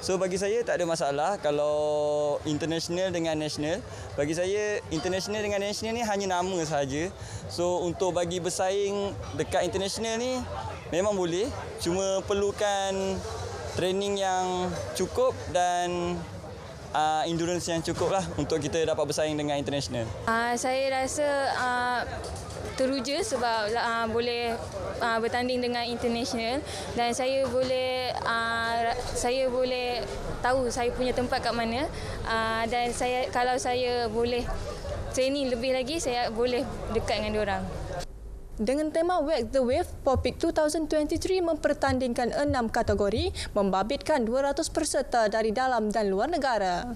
So bagi saya tak ada masalah kalau international dengan national. Bagi saya international dengan national ni hanya nama sahaja. So untuk bagi bersaing dekat international ni memang boleh. Cuma perlukan training yang cukup dan endurance yang cukup lah untuk kita dapat bersaing dengan international. Saya rasa teruja sebab boleh bertanding dengan international dan saya boleh tahu saya punya tempat kat mana dan kalau saya boleh training lebih lagi saya boleh dekat dengan diorang. Dengan tema Wag the Wave, Popik 2023 mempertandingkan 6 kategori, membabitkan 200 peserta dari dalam dan luar negara.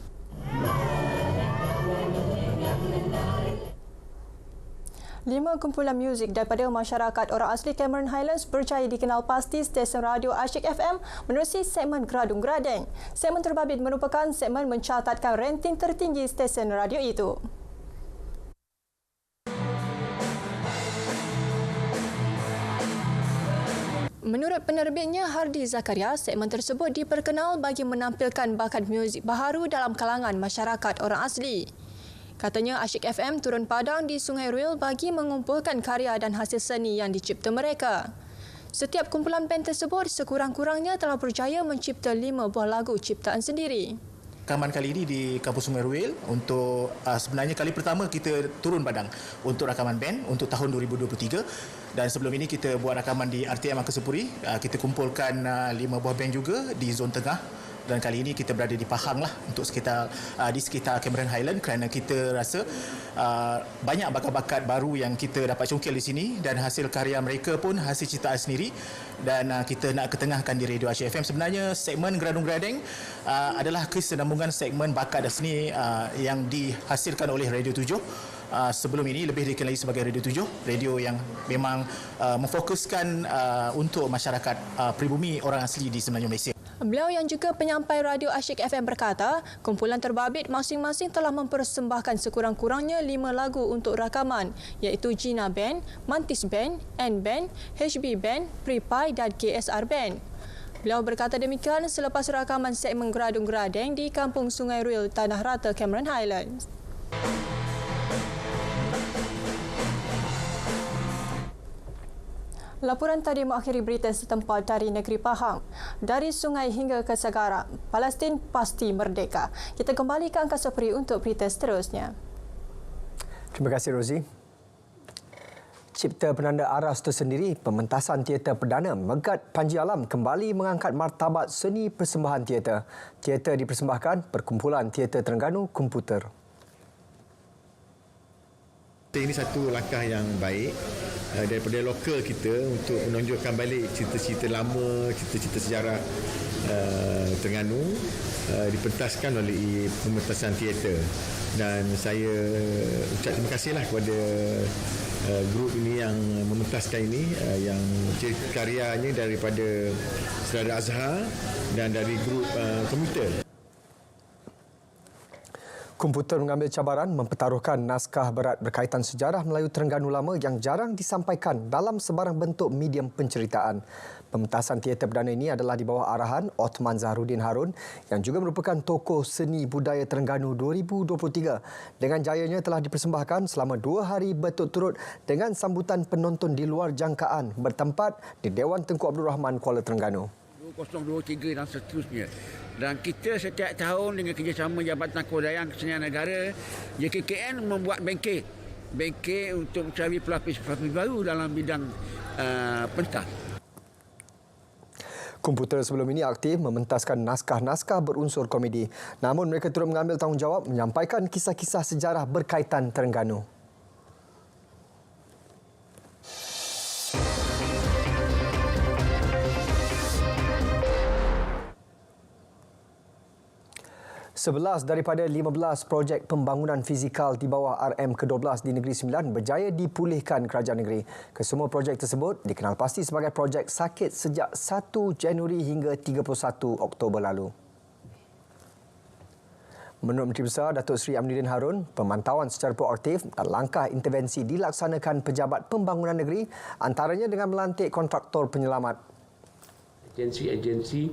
Lima kumpulan muzik daripada masyarakat orang asli Cameron Highlands berjaya dikenal pasti stesen radio Asyik FM menerusi segmen Geradung Geradeng. Segmen terbabit merupakan segmen mencatatkan ranting tertinggi stesen radio itu. Menurut penerbitnya Hardi Zakaria, segmen tersebut diperkenal bagi menampilkan bakat muzik baharu dalam kalangan masyarakat orang asli. Katanya Asyik FM turun padang di Sungai Ruil bagi mengumpulkan karya dan hasil seni yang dicipta mereka. Setiap kumpulan band tersebut sekurang-kurangnya telah berjaya mencipta 5 buah lagu ciptaan sendiri. Rakaman kali ini di Kampus Sungai Ruil untuk sebenarnya kali pertama kita turun padang untuk rakaman band untuk tahun 2023 dan sebelum ini kita buat rakaman di RTM Angkasa Puri. Kita kumpulkan 5 buah band juga di zon tengah dan kali ini kita berada di Pahang lah untuk di sekitar Cameron Highland kerana kita rasa banyak bakat-bakat baru yang kita dapat congkel di sini dan hasil karya mereka pun hasil ciptaan sendiri dan kita nak ketengahkan di Radio Asyik FM. Sebenarnya segmen Geradung Geradeng adalah kesinambungan segmen bakat dan seni yang dihasilkan oleh Radio 7. Sebelum ini lebih dikenali sebagai Radio 7, radio yang memang memfokuskan untuk masyarakat pribumi orang asli di semenanjung Malaysia. Beliau yang juga penyampai radio Asyik FM berkata, kumpulan terbabit masing-masing telah mempersembahkan sekurang-kurangnya 5 lagu untuk rakaman iaitu Gina Band, Mantis Band, N Band, HB Band, Pripai dan KSR Band. Beliau berkata demikian selepas rakaman segmen Geradung Geradeng di Kampung Sungai Ruil, Tanah Rata, Cameron Highlands. Laporan tadi mengakhiri berita setempat dari negeri Pahang. Dari sungai hingga ke segara, Palestin pasti merdeka. Kita kembali ke Angkasa Puri untuk berita seterusnya. Terima kasih, Rozi. Cipta penanda aras tersendiri, pementasan teater perdana Megat Panji Alam kembali mengangkat martabat seni persembahan teater. Teater dipersembahkan Perkumpulan Teater Terengganu Komputer. Ini satu langkah yang baik daripada lokal kita untuk menonjolkan balik cerita-cerita lama, cerita-cerita sejarah Terengganu dipentaskan oleh pementasan teater. Dan saya ucap terima kasihlah kepada grup ini yang mementaskan ini, yang karyanya daripada Saudara Azhar dan dari grup komputer. Komputer mengambil cabaran mempertaruhkan naskah berat berkaitan sejarah Melayu Terengganu lama yang jarang disampaikan dalam sebarang bentuk medium penceritaan. Pementasan teater perdana ini adalah di bawah arahan Othman Zahrudin Harun yang juga merupakan tokoh seni budaya Terengganu 2023. Dengan jayanya telah dipersembahkan selama 2 hari berturut-turut dengan sambutan penonton di luar jangkaan bertempat di Dewan Tengku Abdul Rahman, Kuala Terengganu. 2023 dan seterusnya. Dan kita setiap tahun dengan kerjasama Jabatan Kebudayaan Kesenian Negara, JKKN membuat bengkel untuk mencari pelapis-pelapis baru dalam bidang pentas. Komputer sebelum ini aktif mementaskan naskah-naskah berunsur komedi. Namun mereka turut mengambil tanggungjawab menyampaikan kisah-kisah sejarah berkaitan Terengganu. 11 daripada 15 projek pembangunan fizikal di bawah RM ke-12 di Negeri Sembilan berjaya dipulihkan kerajaan negeri. Kesemua projek tersebut dikenal pasti sebagai projek sakit sejak 1 Januari hingga 31 Oktober lalu. Menurut Menteri Besar Datuk Seri Aminuddin Harun, pemantauan secara proaktif dan langkah intervensi dilaksanakan pejabat pembangunan negeri antaranya dengan melantik kontraktor penyelamat. Agensi-agensi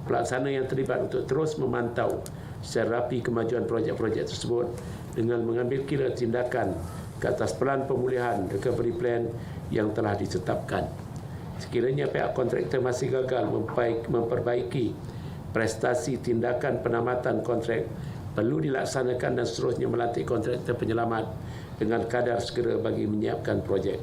pelaksana yang terlibat untuk terus memantau secara rapi kemajuan projek-projek tersebut dengan mengambil kira tindakan ke atas pelan pemulihan recovery plan yang telah ditetapkan. Sekiranya pihak kontraktor masih gagal memperbaiki prestasi tindakan penamatan kontrak, perlu dilaksanakan dan seterusnya melantik kontraktor penyelamat dengan kadar segera bagi menyiapkan projek.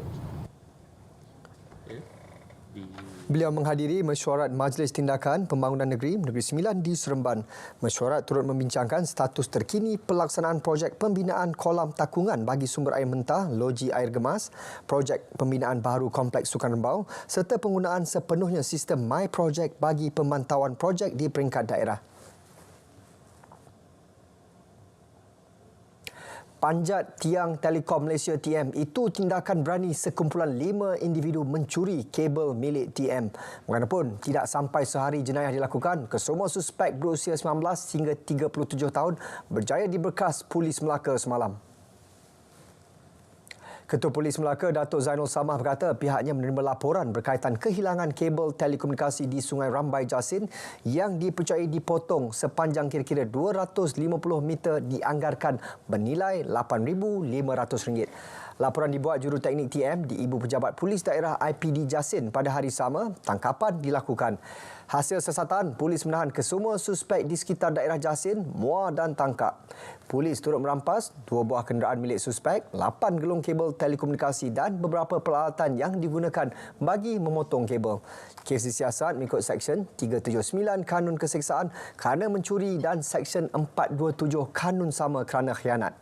Beliau menghadiri mesyuarat Majlis Tindakan Pembangunan Negeri Sembilan di Seremban. Mesyuarat turut membincangkan status terkini pelaksanaan projek pembinaan kolam takungan bagi sumber air mentah Loji Air Gemas, projek pembinaan baru Kompleks Sukan Rembau serta penggunaan sepenuhnya sistem My Project bagi pemantauan projek di peringkat daerah. Panjat tiang Telekom Malaysia TM itu tindakan berani sekumpulan 5 individu mencuri kabel milik TM. Bagaimanapun, tidak sampai sehari jenayah dilakukan, kesemua suspek berusia 19 hingga 37 tahun berjaya diberkas Polis Melaka semalam. Ketua Polis Melaka Datuk Zainul Samah berkata pihaknya menerima laporan berkaitan kehilangan kabel telekomunikasi di Sungai Rambai Jasin yang dipercayai dipotong sepanjang kira-kira 250 meter dianggarkan bernilai RM8,500. Laporan dibuat juruteknik TM di Ibu Pejabat Polis Daerah IPD Jasin pada hari sama. Tangkapan dilakukan. Hasil siasatan, polis menahan kesemua suspek di sekitar daerah Jasin, Muar dan Tangkak. Polis turut merampas 2 buah kenderaan milik suspek, 8 gelung kabel telekomunikasi dan beberapa peralatan yang digunakan bagi memotong kabel. Kes disiasat mengikut Seksyen 379 Kanun Keseksaan kerana mencuri dan Seksyen 427 Kanun Sama kerana khianat.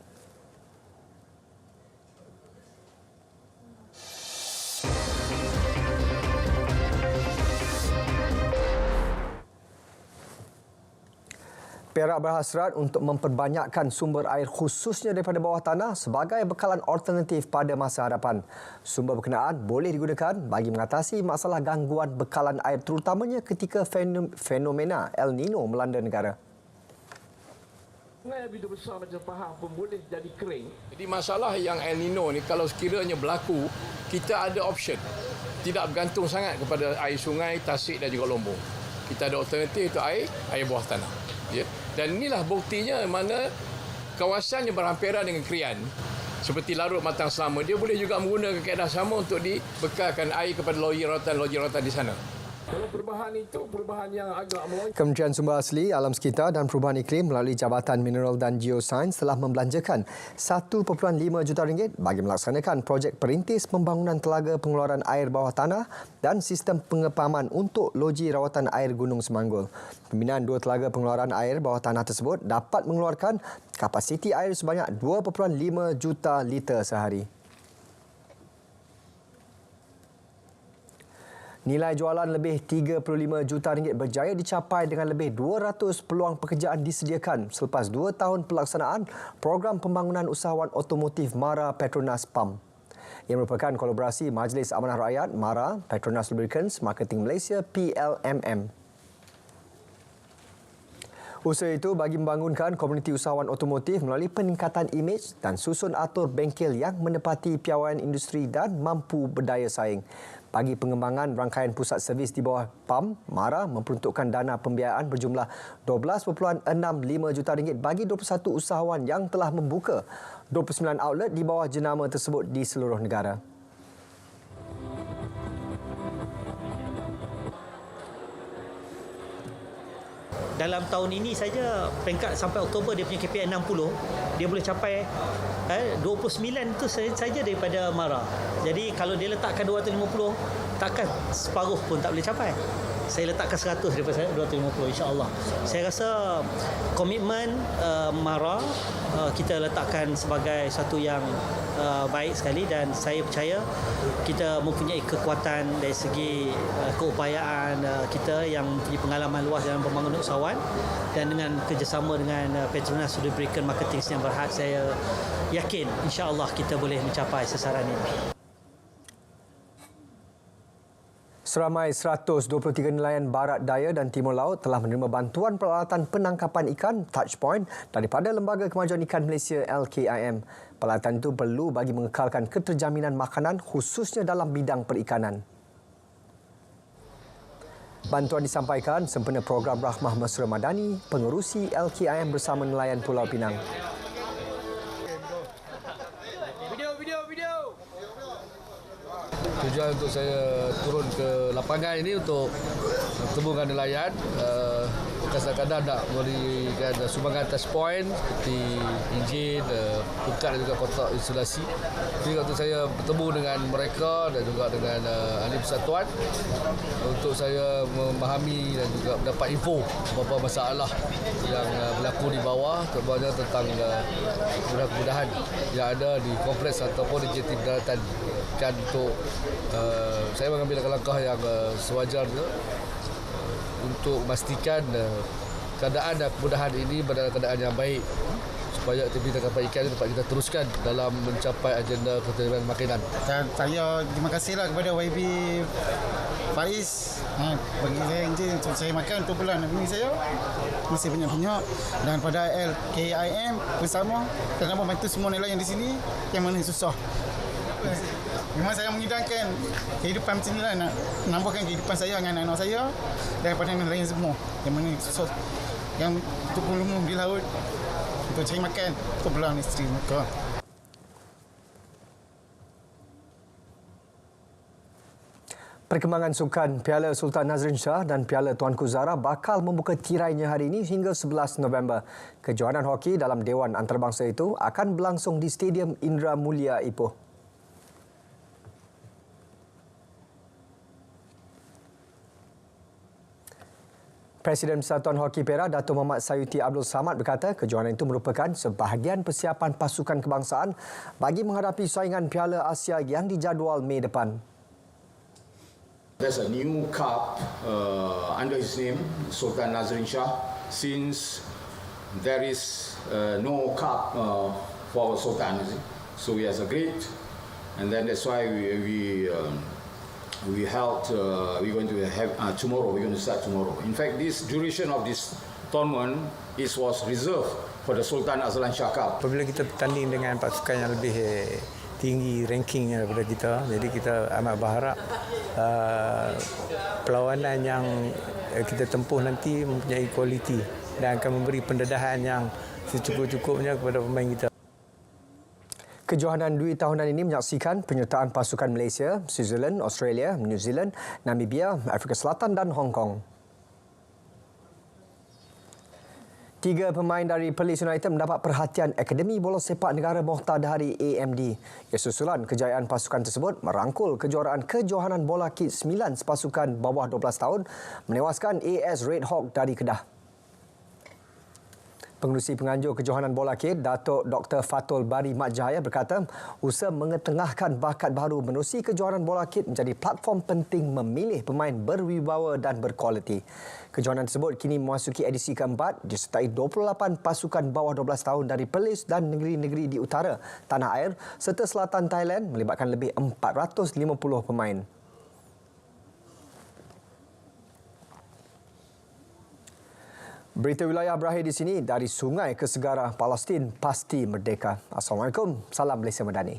Perak berhasrat untuk memperbanyakkan sumber air khususnya daripada bawah tanah sebagai bekalan alternatif pada masa hadapan. Sumber berkenaan boleh digunakan bagi mengatasi masalah gangguan bekalan air terutamanya ketika fenomena El Nino melanda negara. Sungai begitu besar macam Pahang pun boleh jadi kering. Jadi masalah yang El Nino ni kalau sekiranya berlaku, kita ada option. Tidak bergantung sangat kepada air sungai, tasik dan juga lombong. Kita ada alternatif itu air bawah tanah. Ya. Dan inilah buktinya mana kawasan yang berhampiran dengan Krian seperti Larut Matang Selama, dia boleh juga menggunakan kaedah sama untuk dibekalkan air kepada loji rawatan di sana. Kalau perubahan itu perubahan yang agak melonjak. Kementerian Sumber Asli, Alam Sekitar dan Perubahan Iklim melalui Jabatan Mineral dan Geosains telah membelanjakan RM1.5 juta bagi melaksanakan projek perintis pembangunan telaga pengeluaran air bawah tanah dan sistem pengepaman untuk loji rawatan air Gunung Semanggul. Pembinaan 2 telaga pengeluaran air bawah tanah tersebut dapat mengeluarkan kapasiti air sebanyak 2.5 juta liter sehari. Nilai jualan lebih RM35 juta berjaya dicapai dengan lebih 200 peluang pekerjaan disediakan selepas 2 tahun pelaksanaan program pembangunan usahawan otomotif MARA Petronas PAM. Ia merupakan kolaborasi Majlis Amanah Rakyat, MARA, Petronas Lubricants, Marketing Malaysia, PLMM. Usaha itu bagi membangunkan komuniti usahawan otomotif melalui peningkatan imej dan susun atur bengkel yang menepati piawaian industri dan mampu berdaya saing. Bagi pengembangan rangkaian pusat servis di bawah PAM, MARA memperuntukkan dana pembiayaan berjumlah RM12.65 juta bagi 21 usahawan yang telah membuka 29 outlet di bawah jenama tersebut di seluruh negara. Dalam tahun ini saja peringkat sampai Oktober dia punya KPI 60, dia boleh capai 29 itu saja daripada MARA. Jadi kalau dia letakkan 250, takkan separuh pun tak boleh capai. saya letakkan 100 daripada saya, 250 insya-Allah. Saya rasa komitmen MARA kita letakkan sebagai satu yang baik sekali dan saya percaya kita mempunyai kekuatan dari segi keupayaan kita yang mempunyai pengalaman luas dalam pembangunan usahawan dan dengan kerjasama dengan Petronas sudah berikan marketing yang berhad, saya yakin insya-Allah kita boleh mencapai sasaran ini. Seramai 123 nelayan barat daya dan timur laut telah menerima bantuan peralatan penangkapan ikan Touchpoint daripada Lembaga Kemajuan Ikan Malaysia LKIM. Peralatan itu perlu bagi mengekalkan keterjaminan makanan khususnya dalam bidang perikanan. Bantuan disampaikan sempena program Rahmah Mesra Madani, pengerusi LKIM bersama nelayan Pulau Pinang. Tujuan untuk saya turun ke lapangan ini untuk bertemu dengan nelayan. Kadang-kadang nak memberikan sumbangan touchpoint seperti enjin, pukat dan juga kotak insulasi. Jadi untuk saya bertemu dengan mereka dan juga dengan ahli persatuan untuk saya memahami dan juga mendapat info beberapa masalah yang berlaku di bawah, terutamanya tentang kemudahan yang ada di kompleks ataupun di jeti daratan. Dan untuk saya mengambil langkah yang sewajarnya untuk memastikan keadaan dan kemudahan ini berada dalam keadaan yang baik supaya aktiviti tangkapan ikan dapat kita teruskan dalam mencapai agenda keterjaminan makanan. Dan saya terima kasihlah kepada YB Faiz bagi saya enjin untuk saya makan untuk bulan ini saya masih banyak-banyak, dan pada LKIM bersama kerana membantu semua nelayan di sini yang mana susah. Memang saya mengidamkan kehidupan macam inilah, nak menambahkan kehidupan saya dengan anak-anak saya daripada nelayan semua yang mana susah, yang untuk berlumur di laut untuk cari makan untuk belang isteri mereka. Perkembangan sukan Piala Sultan Nazrin Shah dan Piala Tuanku Zahra bakal membuka tirainya hari ini hingga 11 November. Kejohanan hoki dalam Dewan Antarabangsa itu akan berlangsung di Stadium Indra Mulia Ipoh. Presiden Persatuan Hoki Perak Dato' Muhammad Sayuti Abdul Samad berkata kejohanan itu merupakan sebahagian persiapan pasukan kebangsaan bagi menghadapi saingan Piala Asia yang dijadual Mei depan. There's a new cup under his name, Sultan Nazrin Shah, since there is no cup for our Sultan. So he has a great, and then that's why we held, we're going to have tomorrow, we're going to start tomorrow. In fact, this duration of this tournament was reserved for the Sultan Azlan Shah Cup. Apabila kita bertanding dengan pasukan yang lebih tinggi rankingnya daripada kita, jadi kita amat berharap perlawanan yang kita tempuh nanti mempunyai kualiti dan akan memberi pendedahan yang secukup-cukupnya kepada pemain kita. Kejohanan Dwi tahunan ini menyaksikan penyertaan pasukan Malaysia, Switzerland, Australia, New Zealand, Namibia, Afrika Selatan dan Hong Kong. 3 pemain dari Perlis United mendapat perhatian Akademi Bola Sepak Negara Mohtar Hari AMD. Kesusulan kejayaan pasukan tersebut merangkul kejohanan bola Kids 9 sepasukan bawah 12 tahun menewaskan AS Red Hawk dari Kedah. Pengerusi penganjur kejohanan bola kid Datuk Dr. Fatul Bari Mat Jaya berkata usaha mengetengahkan bakat baru menerusi kejohanan bola kid menjadi platform penting memilih pemain berwibawa dan berkualiti. Kejohanan tersebut kini memasuki edisi keempat disertai 28 pasukan bawah 12 tahun dari Perlis dan negeri-negeri di utara tanah air serta selatan Thailand melibatkan lebih 450 pemain. Berita wilayah berakhir di sini. Dari sungai ke segara, Palestin pasti merdeka. Assalamualaikum. Salam Malaysia Madani.